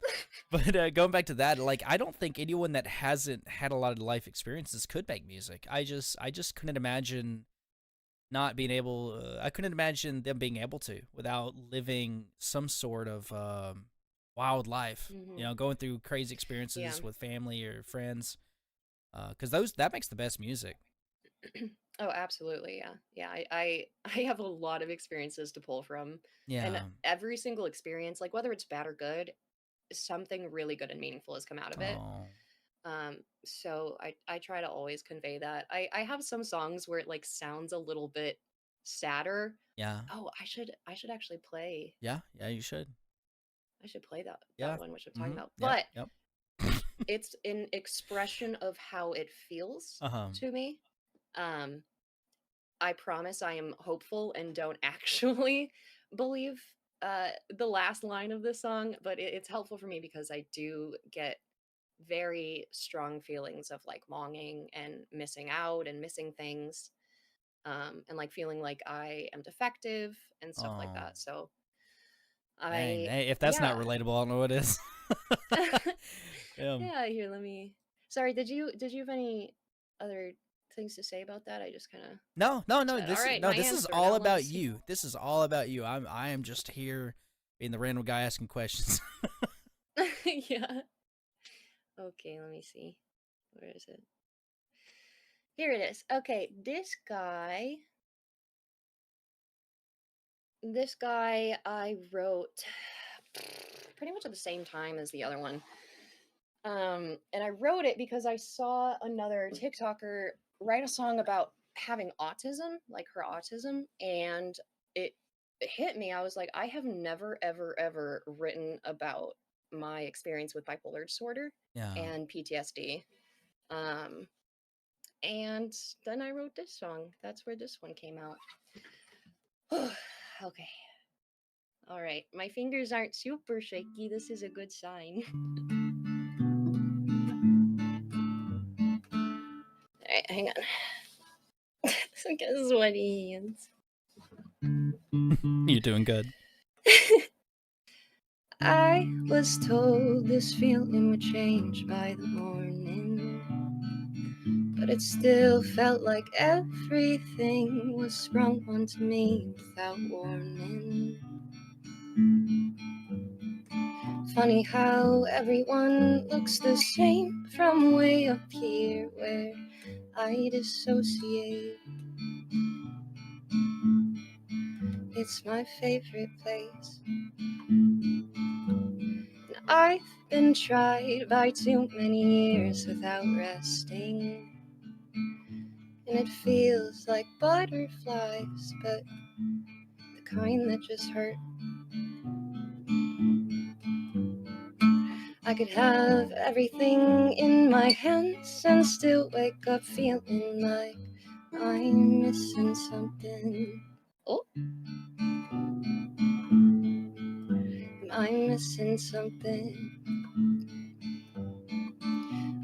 but going back to that, like, I don't think anyone that hasn't had a lot of life experiences could make music. I just couldn't imagine not being able. I couldn't imagine them being able to without living some sort of wild life. Hmm. Going through crazy Yeah. experiences with family or friends. Because those that makes the best music. Oh, absolutely. Yeah. Yeah. I have a lot of experiences to pull from. And Yeah. every single experience, like whether it's bad or good, something really good and meaningful has come out of it. Oh. So I try to always convey that. I have some songs where it like sounds a little bit sadder. Yeah. Oh, I should actually play. Yeah, yeah, you should. I should play that Yeah. one which I'm talking Mhm. about. Yep, But yep. it's an expression of how it feels Uh-huh. to me. Um, I promise I am hopeful and don't actually believe the last line of this song, but it's helpful for me because I do get very strong feelings of like longing and missing out and missing things, and like feeling like I am defective and stuff like Oh. that. So Dang. I, Hey, if that's not yeah. relatable, I don't know what is. Um, Yeah, here, let me. Sorry, did you have any other things to say about that? I just kind of no, no, no. said, "All right, No, my this is answer. all Now let me about see." you. This is all about you. I am just here being the random guy asking questions. Yeah. Okay, let me see. Where is it? Here it is. Okay, this guy I wrote pretty much at the same time as the other one. And I wrote it because I saw another TikToker write a song about having autism, like her autism, and it, it hit me. I was like, I have never, ever, ever written about my experience with bipolar disorder Yeah. and PTSD. Um, and then I wrote this song. That's where this one came out. Okay. All right. My fingers aren't super shaky. This is a good sign. All right, hang on. So guess what he is. You're doing good. I was told this feeling would change by the morning, but it still felt like everything was sprung onto me without warning. Funny how everyone looks the same from way up here where I dissociate. It's my favorite place. I've been tried by too many years without resting, and it feels like butterflies, but the kind that just hurt. I could have everything in my hands and still wake up feeling like I'm missing something. Oh, I'm missing something.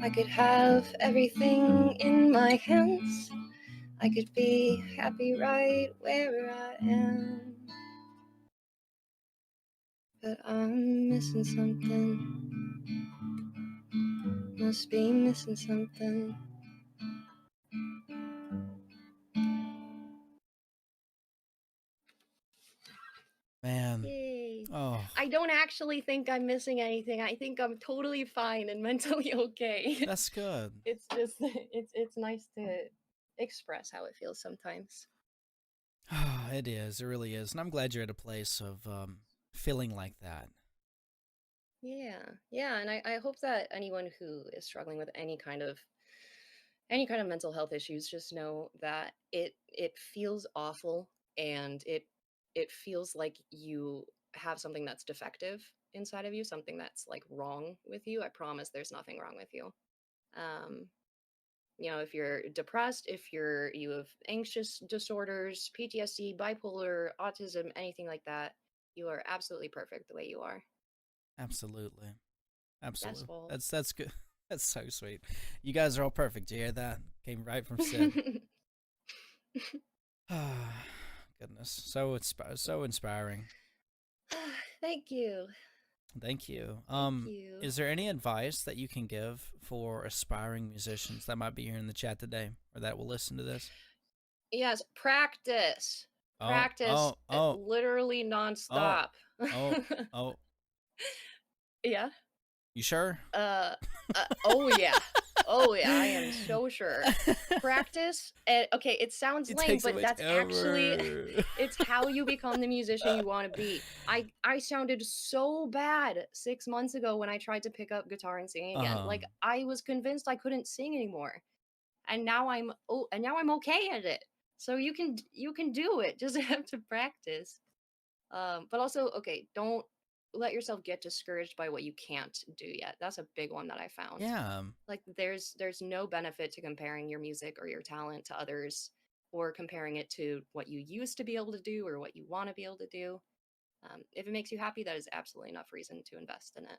I could have everything in my hands. I could be happy right where I am. But I'm missing something. Must be missing something. Man. Yay. Oh, I don't actually think I'm missing anything. I think I'm totally fine and mentally okay. that's good. It's just it's nice to express how it feels sometimes. It is. It really is. And I'm glad you're at a place of feeling like that. Yeah. Yeah, and I hope that anyone who is struggling with any kind of mental health issues just know that it feels awful, and it feels like you have something that's defective inside of you, something that's like wrong with you. I promise there's nothing wrong with you. um if you're depressed, if you have anxious disorders, PTSD, bipolar, autism, anything like that, you are absolutely perfect the way you are. Absolutely. That's Absolutely. all. That's good. That's so sweet. You guys are all perfect. You hear that? Came right from Sid. Goodness. So inspiring. Thank you. Thank you. Thank you. Is there any advice that you can give for aspiring musicians that might be here in the chat today or that will listen to this? Yes, practice. Oh, Practice oh, oh, literally oh, nonstop. oh, oh. Yeah. You sure? Uh, oh yeah. Oh yeah, I am so sure. Practice. Okay, it sounds It lame, takes so but much that's actually ever. it's how you become the musician you want to be. I sounded so bad 6 months ago when I tried to pick up guitar and sing again. Like um, I was convinced I couldn't sing anymore. And now I'm okay at it. So you can do it. Just have to practice. But also, okay, don't let yourself get discouraged by what you can't do yet. That's a big one that I found. yeah, Like there's no benefit to comparing your music or your talent to others, or comparing it to what you used to be able to do or what you want to be able to do. If it makes you happy, that is absolutely enough reason to invest in it.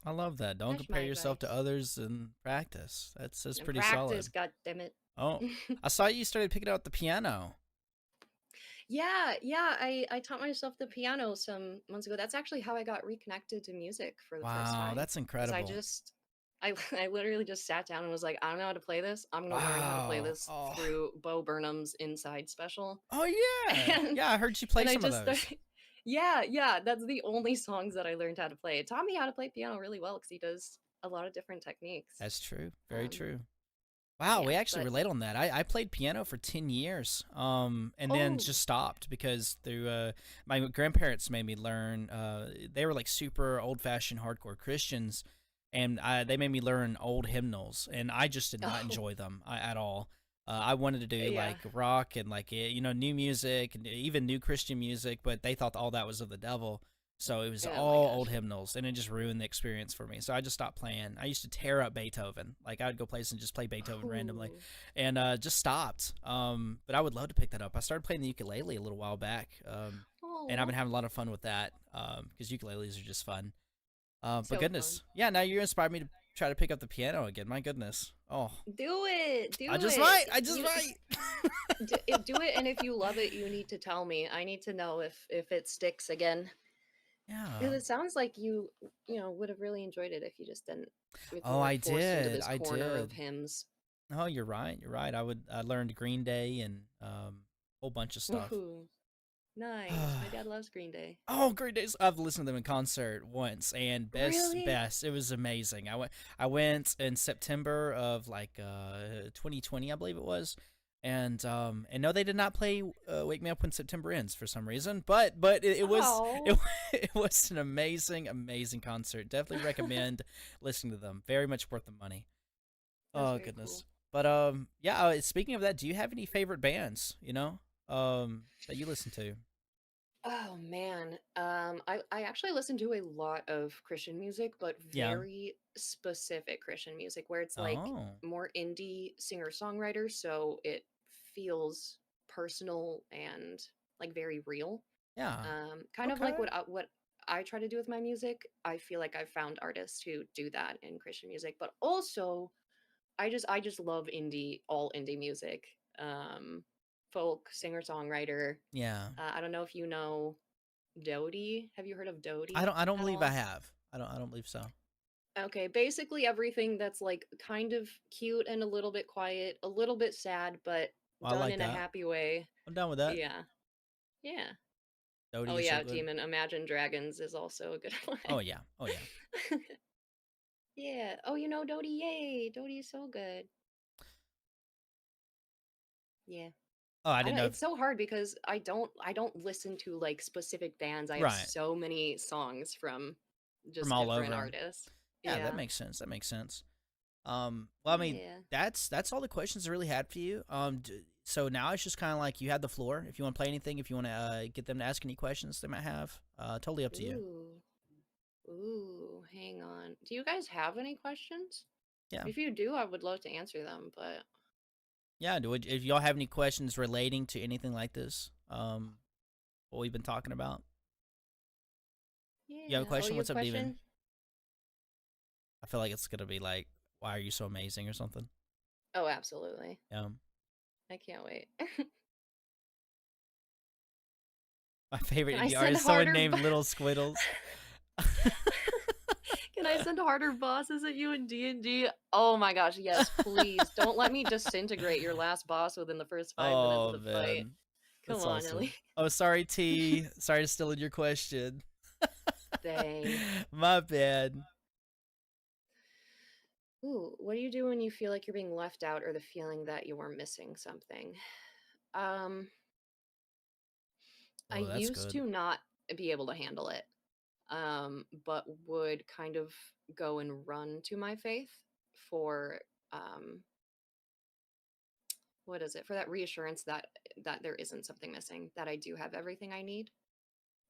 I love that. Don't That's compare my yourself to advice. others and practice. That's And pretty practice, solid. god damn it. Oh, I saw you started picking out the piano. Yeah, yeah. I taught myself the piano some months ago. That's actually how I got reconnected to music for the first Wow, time. that's Is incredible. I literally just sat down and was like, I don't know how to play this. I'm gonna learn how to play Wow. this Oh. through Bo Burnham's Inside special. Oh yeah. And Yeah, I heard you play and I some of just those. started. Yeah, yeah. That's the only songs that I learned how to play. It taught me how to play piano really well because he does a lot of different techniques. That's true. Very Um, true. Wow, yeah, we actually but relate on that. I played piano for 10 years, and then oh, just stopped because through my grandparents made me learn. They were like super old fashioned hardcore Christians, and they made me learn old hymnals, and I just did not Oh, enjoy them at all. I wanted to do yeah. like rock and like new music and even new Christian music, but they thought all that was of the devil. So it was Oh my all old gosh. hymnals, and it just ruined the experience for me. So I just stopped playing. I used to tear up Beethoven. Like I would go places and just play Beethoven randomly, Ooh. and just stopped. But I would love to pick that up. I started playing the ukulele a little while back, and I've Oh, been having a lot of fun with that because ukuleles are just fun. But so fun. goodness, yeah, now you inspired me to try to pick up the piano again. My goodness. Oh, Do it. I Do just it. might. I just You might. do it, and if you love it, you need to tell me. I need to know if it sticks again. Yeah. Because it sounds like you would have really enjoyed it if you just didn't if you Oh, weren't I forced into did. this I corner of did. hymns. Oh, you're right. You're right. I learned Green Day and a whole bunch of stuff. Woohoo. Nice. My dad loves Green Day. Oh, Green Days! I've listened to them in concert once, and Really? best. It was amazing. I went in September of like 2020, I believe it was, and no, they did not play "Wake Me Up When September Ends" for some reason, but it was Oh. it was an amazing concert. Definitely recommend listening to them. Very much worth the money. That's Oh very cool. goodness. But yeah. Speaking of that, do you have any favorite bands? That you listen to? Oh man. I actually listen to a lot of Christian music, but Yeah. very specific Christian music where it's like Oh. more indie singer-songwriter, so it feels personal and like very real. Yeah. Kind of like Okay. what I try to do with my music. I feel like I've found artists who do that in Christian music, but also I just love all indie music. Um, Folk, singer-songwriter. Yeah. I don't know if you know Dodie. Have you heard of I Dodie don't. I don't at believe I all? have. I don't believe so. Okay, basically everything that's like kind of cute and a little bit quiet, a little bit sad, but Well, I done like in a that. happy way. I'm down with that. Yeah. Yeah. Dodie Oh is so yeah, good. Demon Imagine Dragons is also a good one. Oh yeah. Oh yeah. Yeah. Oh, you know Dodie, yay. Dodie is so good. Yeah. Oh, I I didn't don't know. it's so hard because I don't listen to like specific bands. I have Right. so many songs from From just all different over them. artists. Yeah, that Yeah. makes sense. That makes sense. Well, I mean, Yeah. that's all the questions I really had for you. So now it's just kind of like you had the floor. If you want to play anything, if you want to get them to ask any questions they might have, totally up to you. Ooh. Ooh, hang on. Do you guys have any questions? Yeah. If you do, I would love to answer them, but Yeah. If y'all have any questions relating to anything like this, what we've been talking about, you have a yeah. Oh, question? you have What's a up, Demon? question? I feel like it's gonna be like, why are you so amazing or something? Oh, absolutely. Yeah. I can't wait. My favorite Can I indie send artist, someone harder named Little Squiddles. Can I send harder bosses at you in D&D? Oh my gosh, yes, please. Don't let me disintegrate your last boss within the first 5 minutes of Oh the fight. man, Come that's on, awesome. Ellie. Oh, sorry, T. Sorry to steal your question. Dang. My bad. Ooh, what do you do when you feel like you're being left out or the feeling that you are missing something? Um, I Oh, that's used good. to not be able to handle it, but would kind of go and run to my faith for um, what is it? For that reassurance that there isn't something missing, that I do have everything I need.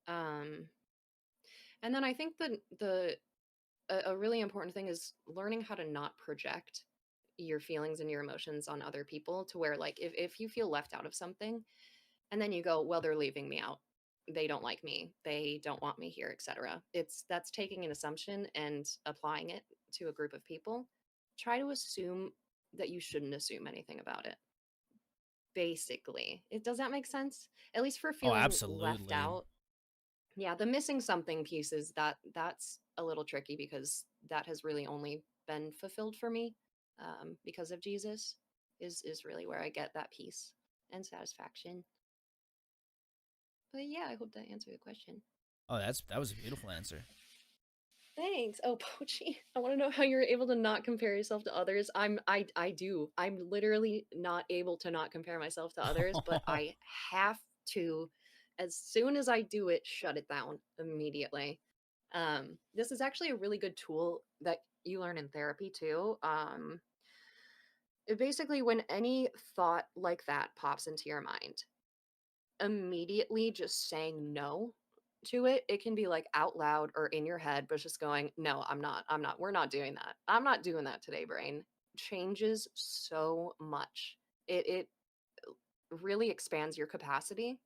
Um, and then I think a really important thing is learning how to not project your feelings and your emotions on other people to where like if you feel left out of something and then you go, well, they're leaving me out, they don't like me, they don't want me here, etc. That's taking an assumption and applying it to a group of people. Try to assume that you shouldn't assume anything about it. Basically, it does that make sense, at least for Oh, feeling left absolutely. out. Yeah, the missing something pieces, that's a little tricky because that has really only been fulfilled for me because of Jesus is really where I get that peace and satisfaction. But yeah, I hope that answered the question. Oh, that was a beautiful answer. Thanks. Oh, Pochi, I want to know how you're able to not compare yourself to others. I do. I'm literally not able to not compare myself to others, but I have to, as soon as I do it, shut it down immediately. This is actually a really good tool that you learn in therapy too. Basically, when any thought like that pops into your mind, immediately just saying no to it. It can be like out loud or in your head, but just going, no, I'm not, we're not doing that. I'm not doing that today, brain. Changes so much. It really expands your capacity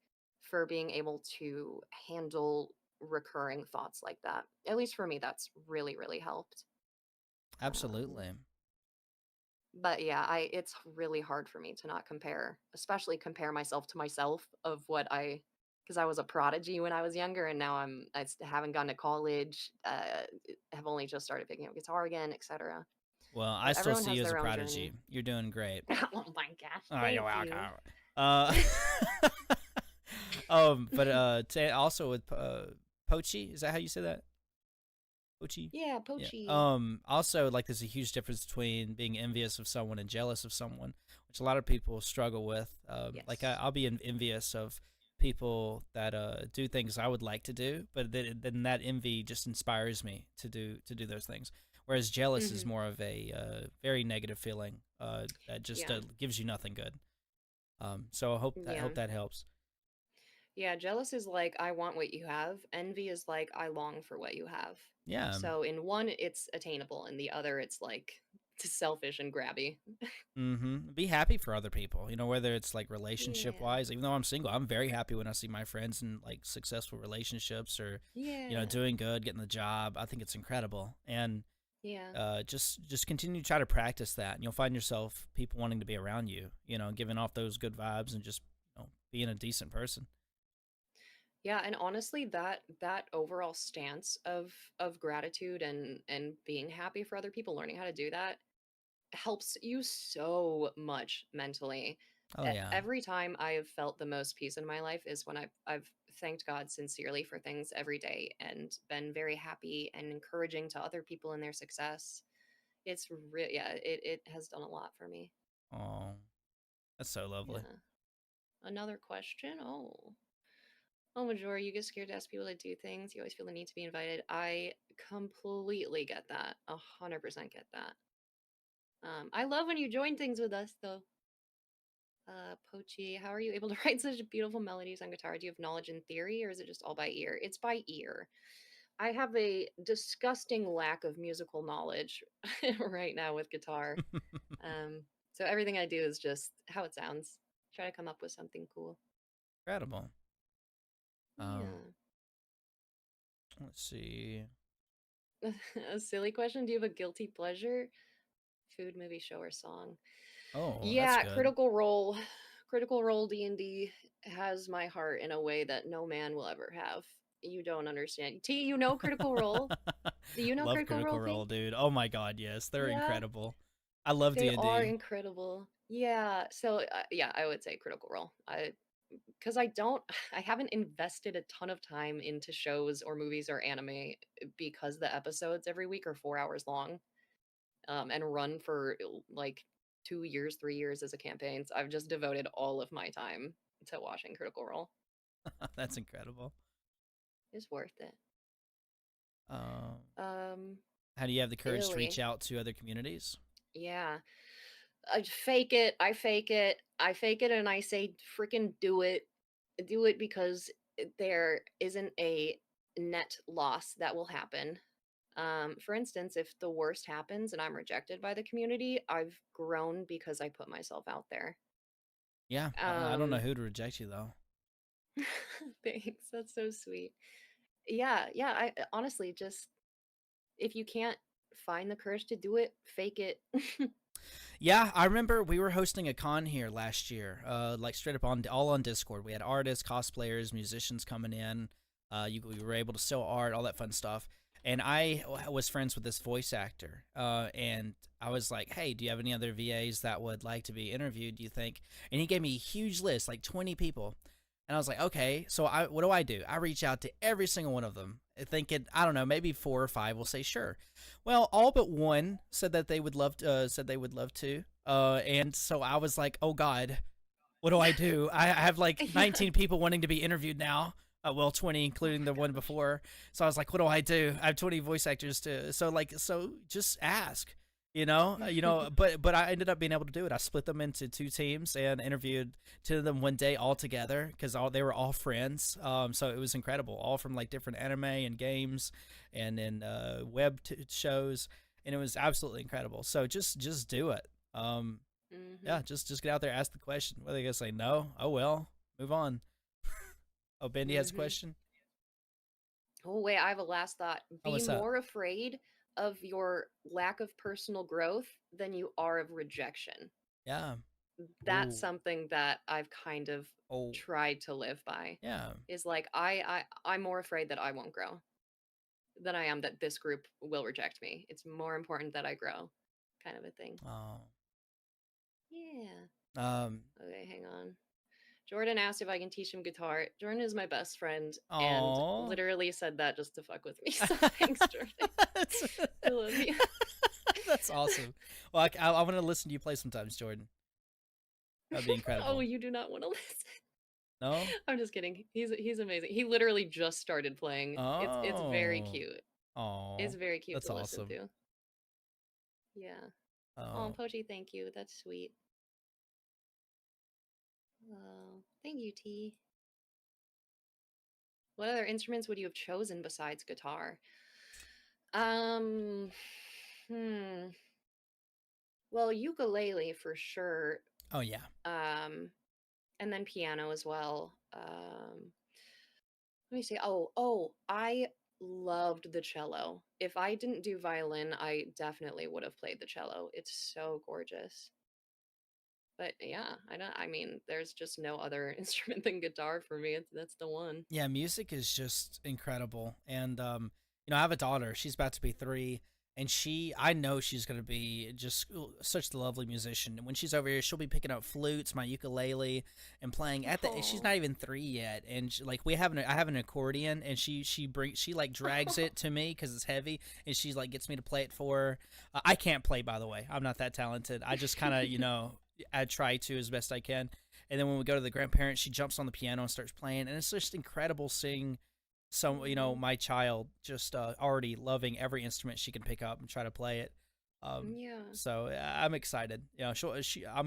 for being able to handle recurring thoughts like that. At least for me, that's really, really helped. Um, Absolutely. but yeah, I it's really hard for me to not compare, especially compare myself to myself of what I because I was a prodigy when I was younger, and now haven't gone to college, have only just started picking up guitar again, etc. Well, I So still everyone see has you as a their own prodigy. journey. You're doing great. Oh my gosh, You're thank welcome. you. Uh, but also with Pochi, is that how you say that? Pochi? Yeah, Yeah. Pochi. Also, like, there's a huge difference between being envious of someone and jealous of someone, which a lot of people struggle with. Like, Yes. I'll be envious of people that do things I would like to do, but then that envy just inspires me to do those things. Whereas jealous is Hmm. more of a very negative feeling that just Yeah. gives you nothing good. So I Yeah. hope that helps. Yeah, jealous is like I want what you have. Envy is like I long for what you have. Yeah. So in one it's attainable, in the other it's like selfish and grabby. Be happy for other people, whether it's like relationship Yeah. wise. Even though I'm single, I'm very happy when I see my friends in like successful relationships or, Yeah. doing good, getting the job. I think it's incredible. And Yeah. just continue to try to practice that, and you'll find yourself people wanting to be around you, giving off those good vibes and just, being a decent person. Yeah, and honestly that overall stance of gratitude and being happy for other people, learning how to do that helps you so much mentally. Oh yeah. Every time I have felt the most peace in my life is when I've thanked God sincerely for things every day and been very happy and encouraging to other people in their success. It's real, yeah, it has done a lot for me. Oh, that's so lovely. Yeah. Another question. Oh, Majora, you get scared to ask people to do things. You always feel the need to be invited. I completely get that. 100% get that. I love when you join things with us, though. Pochi, how are you able to write such beautiful melodies on guitar? Do you have knowledge in theory, or is it just all by ear? It's by ear. I have a disgusting lack of musical knowledge right now with guitar. Um, so everything I do is just how it sounds. Try to come up with something cool. Incredible. Um, Yeah. let's see. A silly question. Do you have a guilty pleasure? Food, movie, show, or song? Oh, that's Yeah, good. Critical Role. Critical Role D&D has my heart in a way that no man will ever have. You don't understand. T, you know Critical Role? Do you know Love Critical Critical Role, Role, Pink? dude. Oh my god, yes, they're Yeah, incredible. I love they are D&D. incredible. Yeah, so yeah, I would say Critical Role. Because I don't, I haven't invested a ton of time into shows or movies or anime because the episodes every week are 4 hours long, and run for like 2 years, 3 years as a campaign. So I've just devoted all of my time to watching Critical Role. That's incredible. It's worth it. Um, Um, how do you have the courage to reach Illy. out to other communities? Yeah. I fake it. I fake it. I fake it and I say freaking do it. Do it because there isn't a net loss that will happen. For instance, if the worst happens and I'm rejected by the community, I've grown because I put myself out there. Yeah, I don't know Um, who to reject you though. Thanks. That's so sweet. Yeah, yeah. I honestly just if you can't find the courage to do it, fake it. Yeah, I remember we were hosting a con here last year, like straight up all on Discord. We had artists, cosplayers, musicians coming in. We were able to sell art, all that fun stuff. And I was friends with this voice actor, and I was like, "Hey, do you have any other VAs that would like to be interviewed? Do you think?" And he gave me a huge list, like 20 people. And I was like, "Okay, so what do? I reach out to every single one of them, thinking, I don't know, maybe 4 or 5 will say sure." Well, all but one said that they would love to, said they would love to. And so I was like, "Oh God, what do I do? I have like Yeah. 19 people wanting to be interviewed now. well, 20 including the one gosh. before. So I was like, what do I do? I have 20 voice actors to, so just ask, but I ended up being able to do it. I split them into two teams and interviewed two of them one day all together because they were all friends. So it was incredible, all from like different anime and games and then shows, and it was absolutely incredible. So just do it. Hmm. Yeah, just get out there, ask the question. Whether they gonna say no, oh well, move on. Oh, Bendy has a Hmm. question. Oh, wait, I have a last thought. Oh, Be what's up? more afraid of your lack of personal growth than you are of rejection. Yeah. That's Oh. something that I've kind of Oh. tried to live by. Yeah. Is like I'm more afraid that I won't grow than I am that this group will reject me. It's more important that I grow, kind of a thing. Oh. Yeah. Um. Okay, hang on. Jordan asked if I can teach him guitar. Jordan is my best friend and Oh. literally said that just to fuck with me. So thanks, Jordan. that's, I love you. that's awesome. Well, I want to listen to you play sometimes, Jordan. That'd be Oh, incredible. you do not want to listen. No. I'm just kidding. He's amazing. He literally just started playing. It's very Oh. cute. It's Oh. very cute That's to listen awesome. to. Yeah. Oh, Oh. Pochi, thank you. That's sweet. Oh, thank you, T. What other instruments would you have chosen besides guitar? Um, hmm. Well, ukulele for sure. Oh yeah. Um, and then piano as well. Let me see. Oh, I loved the cello. If I didn't do violin, I definitely would have played the cello. It's so gorgeous. But yeah, I mean, there's just no other instrument than guitar for me. That's the one. Yeah, music is just incredible. And I have a daughter. She's about to be 3, and I know she's gonna be just such a lovely musician. And when she's over here, she'll be picking up flutes, my ukulele, and playing at the. She's Oh. not even 3 yet, and like I have an accordion, and she like drags it to me because it's heavy, and she like gets me to play it for her. I can't play, by the way. I'm not that talented. I just kind of I try to as best I can. And then when we go to the grandparents, she jumps on the piano and starts playing, and it's just incredible seeing Oh. my child just already loving every instrument she can pick up and try to play it. Yeah. So I'm excited. I'm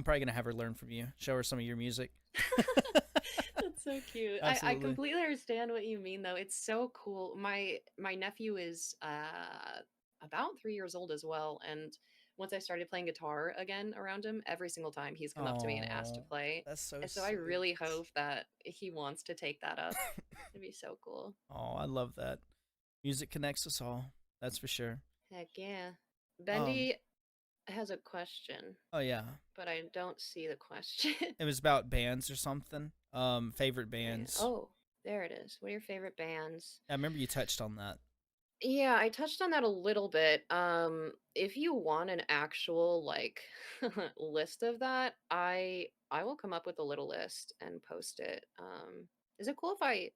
probably gonna have her learn from you, show her some of your music. That's so cute. I Absolutely. completely understand what you mean though. It's so cool. My nephew is about 3 years old as well. And once I started playing guitar again around him, every single time he's come up to me and asked to Oh, play. that's so And so I sweet. really hope that he wants to take that up. It'd be so cool. Oh, I love that. Music connects us all. That's for sure. Heck yeah. Um. Bendy has a question, Oh yeah. but I don't see the question. It was about bands or something. Favorite bands. Oh, there it is. What are your favorite bands? I remember you touched on that. Yeah, I touched on that a little bit. If you want an actual like list of that, I will come up with a little list and post it. Is it cool if I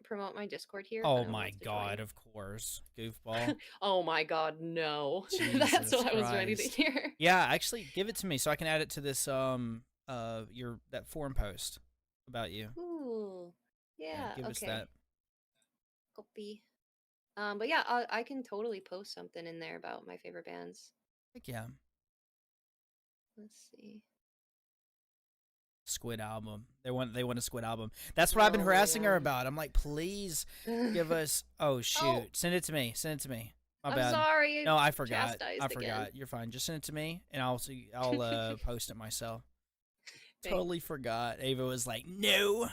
promote my Discord here if Oh anyone my wants to god, join? of course. Goofball. Oh my god, no. That's Jesus what I was ready to Christ. hear. Yeah, actually give it to me so I can add it to this your that forum post about you. Ooh. Yeah, Yeah, give us okay. that. Copy. But yeah, I can totally post something in there about my favorite bands. Heck yeah. Let's see. Squid album. They want a Squid album. That's what I've been Oh harassing her man. about. I'm like, please give us oh Oh, shoot. Send it to me. Send it to me. My I'm bad. sorry. No, I forgot. I Chastised again. forgot. You're fine. Just send it to me and I'll post it myself. Totally Thanks. forgot. Ava was like, "No."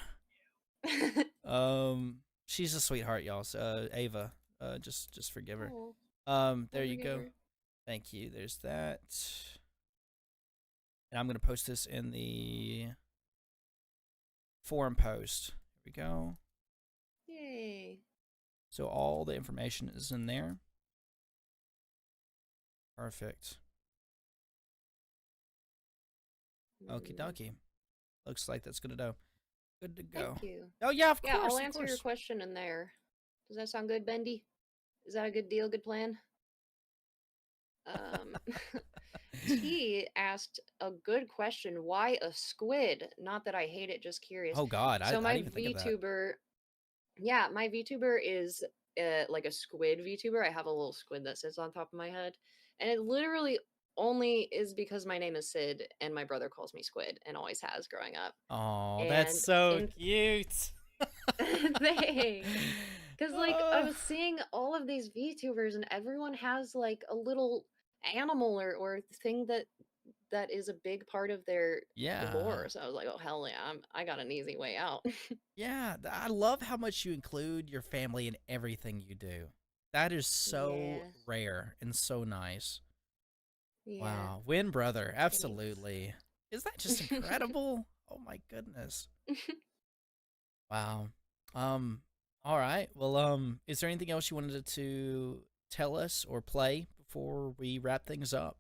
She's a sweetheart, y'all. So, Ava, just forgive her. Oh, There I'll you forgive go. her. Thank you. There's that. And I'm gonna post this in the forum post. Here we go. Yay. So all the information is in there. Perfect. Okie Mm, dokie. Looks like that's good to go. Good to thank go. you. Oh yeah, of Yeah, I'll course, of answer your course. question in there. Does that sound good, Bendy? Is that a good deal? Good plan? Um, T asked a good question. Why a squid? Not that I hate it, just curious. Oh God, So I my didn't even think of that. VTuber Yeah, my VTuber is like a squid VTuber. I have a little squid that sits on top of my head, and it literally only is because my name is Sid and my brother calls me Squid and always has growing up. Oh, that's And so in cute. thanks. Because like I Oh, was seeing all of these VTubers and everyone has like a little animal or thing that is a big part of their yeah. lore. So I was like, oh hell yeah, I got an easy way out. Yeah, I love how much you include your family in everything you do. That is so Yeah. rare and so nice. Yeah. Wow. Win brother, Thanks. absolutely. Is that just incredible? Oh my goodness. Wow. Um all right. Well, is there anything else you wanted to tell us or play before we wrap things up?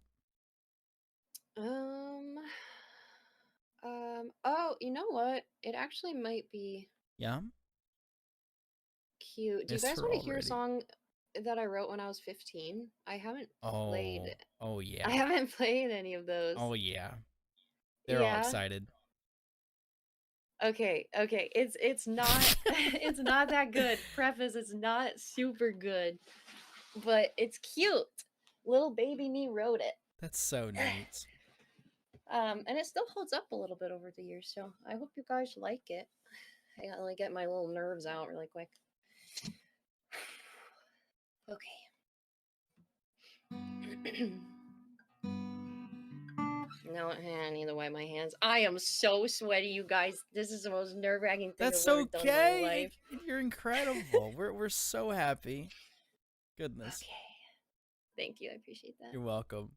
um oh, you know what? It actually might be Yeah. cute. Do you Miss guys her want to hear a already. song that I wrote when I was 15? I haven't played Oh. Oh I yeah. haven't played any of those. Oh yeah. They're all Yeah. excited. Okay, okay. It's not it's not that good. Preface, it's not super good, but it's cute. Little baby me wrote it. That's so neat. And it still holds up a little bit over the years, so I hope you guys like it. I gotta like get my little nerves out really quick. Okay. No, I need to wipe my hands. I am so sweaty, you guys. This is the most nerve-wracking thing I've That's ever done in my okay. life. You're incredible. We're so happy. Goodness. Okay. Thank you. I appreciate that. You're welcome.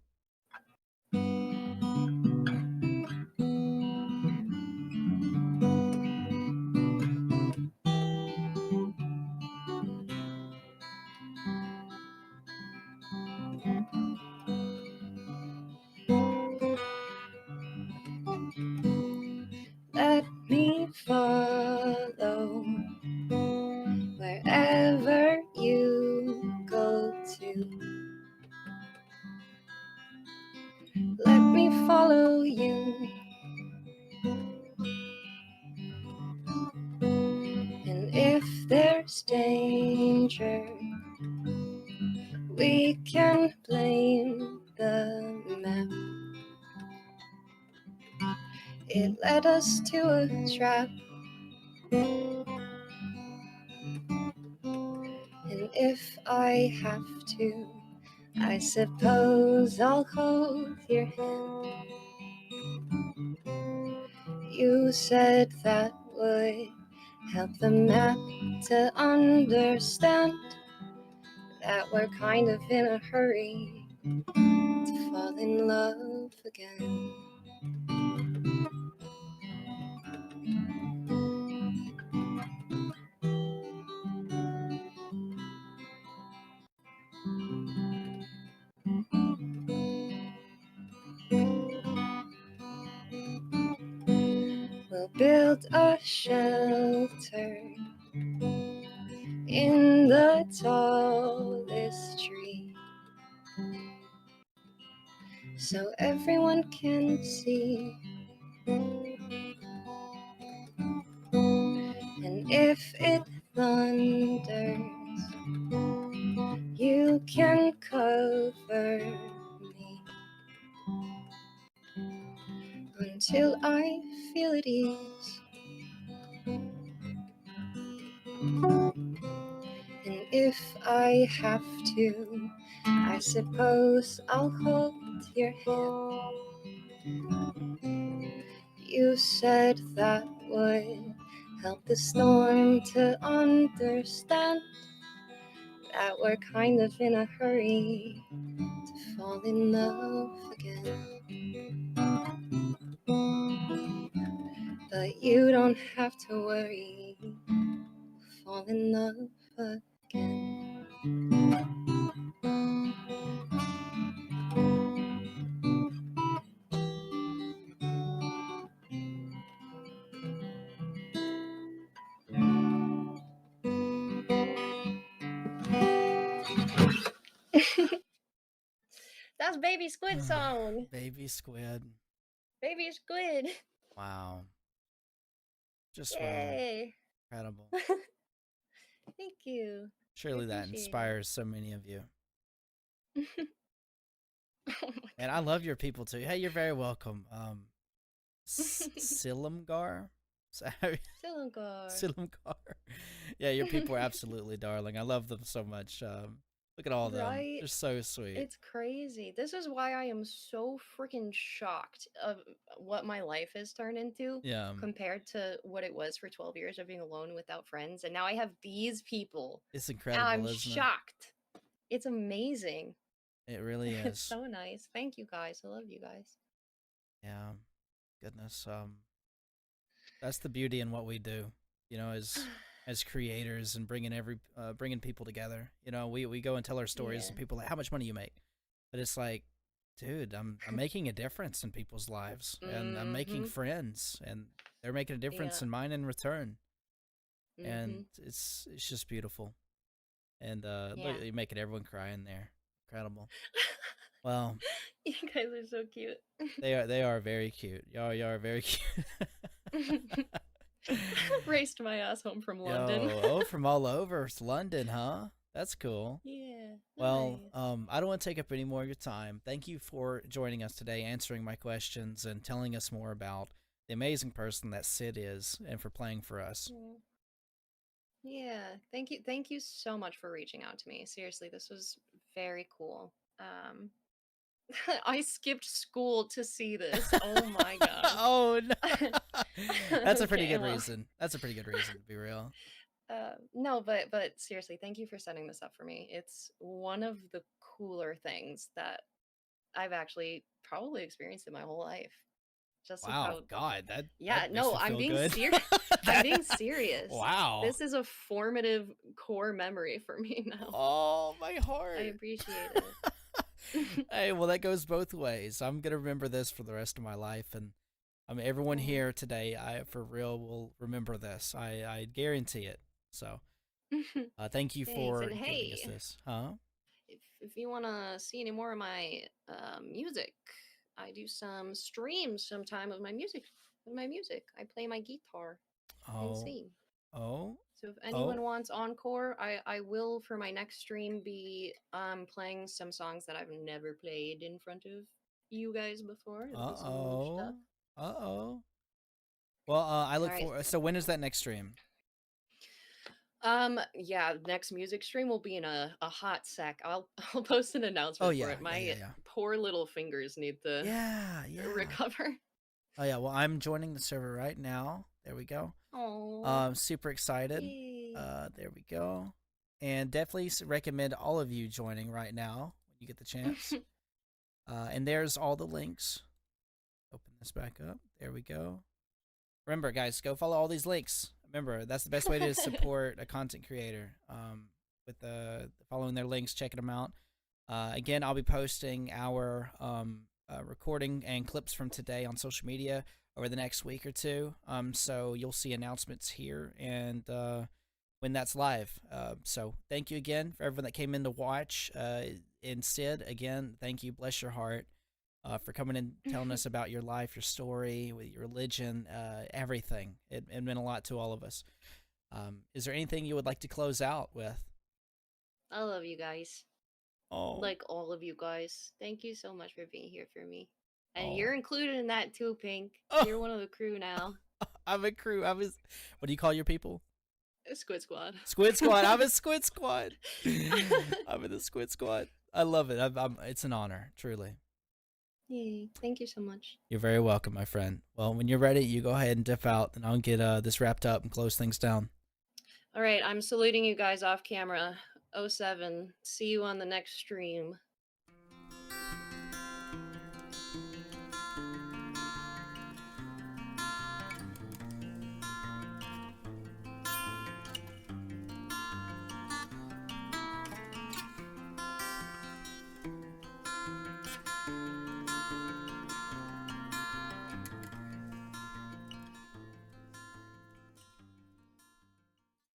Let me follow wherever you go to. Let me follow you. And if there's danger, we can blame the map. It led us to a trap. And if I have to, I suppose I'll hold your hand. You said that would help the map to understand that we're kind of in a hurry to fall in love again. We'll build a shelter in the tallest tree so everyone can see. And if it thunders, you can cover me until I feel at ease. And if I have to, I suppose I'll hold your hand. You said that would help the storm to understand that we're kind of in a hurry to fall in love again. But you don't have to worry, fall in love again. That's Baby Squid song. Baby squid. Baby Squid. Wow. Just wow. Yay. Incredible. Thank you. I Surely that appreciate it. inspires so many of you. Oh my And I love gosh. your people too. Hey, you're very welcome. Silimgar? Silangar. Silimgar. Yeah, your people are absolutely darling. I love them so much. Look at all of them. Right? They're so sweet. It's crazy. This is why I am so freaking shocked of what my life has turned into Yeah, compared to what it was for 12 years of being alone without friends. And now I have these people. it's And I'm incredible, isn't it? shocked. It's amazing. It really It's is. so nice. Thank you guys. I love you guys. Yeah, goodness. That's the beauty in what we do. You know, as creators and bringing people together. You know, we go and tell our stories, Yeah. and people are like, how much money you make? But it's like, dude, I'm making a difference in people's lives, and I'm making Mm-hmm. friends, and they're making a Yeah. difference in mine in return, Mm-hmm. and it's just beautiful. And look, Yeah. you're making everyone cry in there. Incredible. Well, You guys are so cute. they are very cute. Y'all are very cute. Raced my ass home from London. Yo, oh, from all over. It's London, huh? That's cool. Yeah, Well, nice. I don't want to take up any more of your time. Thank you for joining us today, answering my questions, and telling us more about the amazing person that Sid is, and for playing for us. Mm. Yeah, thank you. Thank you so much for reaching out to me. Seriously, this was very cool. I skipped school to see this. Oh my gosh. Oh no, that's a pretty Okay, good well, reason. That's a pretty good reason to be real. no, but seriously, thank you for setting this up for me. It's one of the cooler things that I've actually probably experienced in my whole life. Just with Wow, how, God, that yeah, makes no, me I'm feel being good. serious. I'm That, being serious. wow. This is a formative core memory for me now. Oh, my I heart. appreciate it. Hey, well, that goes both ways. I'm gonna remember this for the rest of my life, and I mean, everyone Oh. here today, I for real will remember this. I guarantee it. So, thank you Thanks. for And giving us hey, this. Huh? if you want to see any more of my music, I do some streams sometime of my music. I play my guitar and Oh, sing. oh, So if anyone oh. wants encore, I will for my next stream be playing some songs that I've never played in front of you guys before. It'll be some new stuff. Uh-oh. Uh-oh. Well, I All look right. for. So when is that next stream? Yeah, next music stream will be in a hot sec. I'll post an Oh announcement for yeah, it. yeah, yeah, My yeah. poor little fingers need to Yeah, yeah. recover. Oh yeah. Well, I'm joining the server right now. There we go. Oh, Super excited. yay. There we go. And definitely recommend all of you joining right now when you get the chance. And there's all the links. Open this back up. There we go. Remember, guys, go follow all these links. Remember, that's the best way to support a content creator. With following their links, checking them out. Again, I'll be posting our recording and clips from today on social media over the next week or two. So you'll see announcements here and when that's live. So thank you again for everyone that came in to watch. And Sid, again, thank you. Bless your heart. For coming and telling us about your life, your story, with your religion, everything. It meant a lot to all of us. Is there anything you would like to close out with? I love you guys. Oh, Like all of you guys. Thank you so much for being here for me. And oh, you're included in that too, Pink. oh! You're one of the crew now. I'm a crew. I was. What do you call your people? Squid Squad. Squid Squad. I'm a Squid Squad. I'm in the Squid Squad. I love it. It's an honor, truly. Yay. Thank you so much. You're very welcome, my friend. Well, when you're ready, you go ahead and dip out, and I'll get this wrapped up and close things down. All right, I'm saluting you guys off camera. Oh 07. See you on the next stream.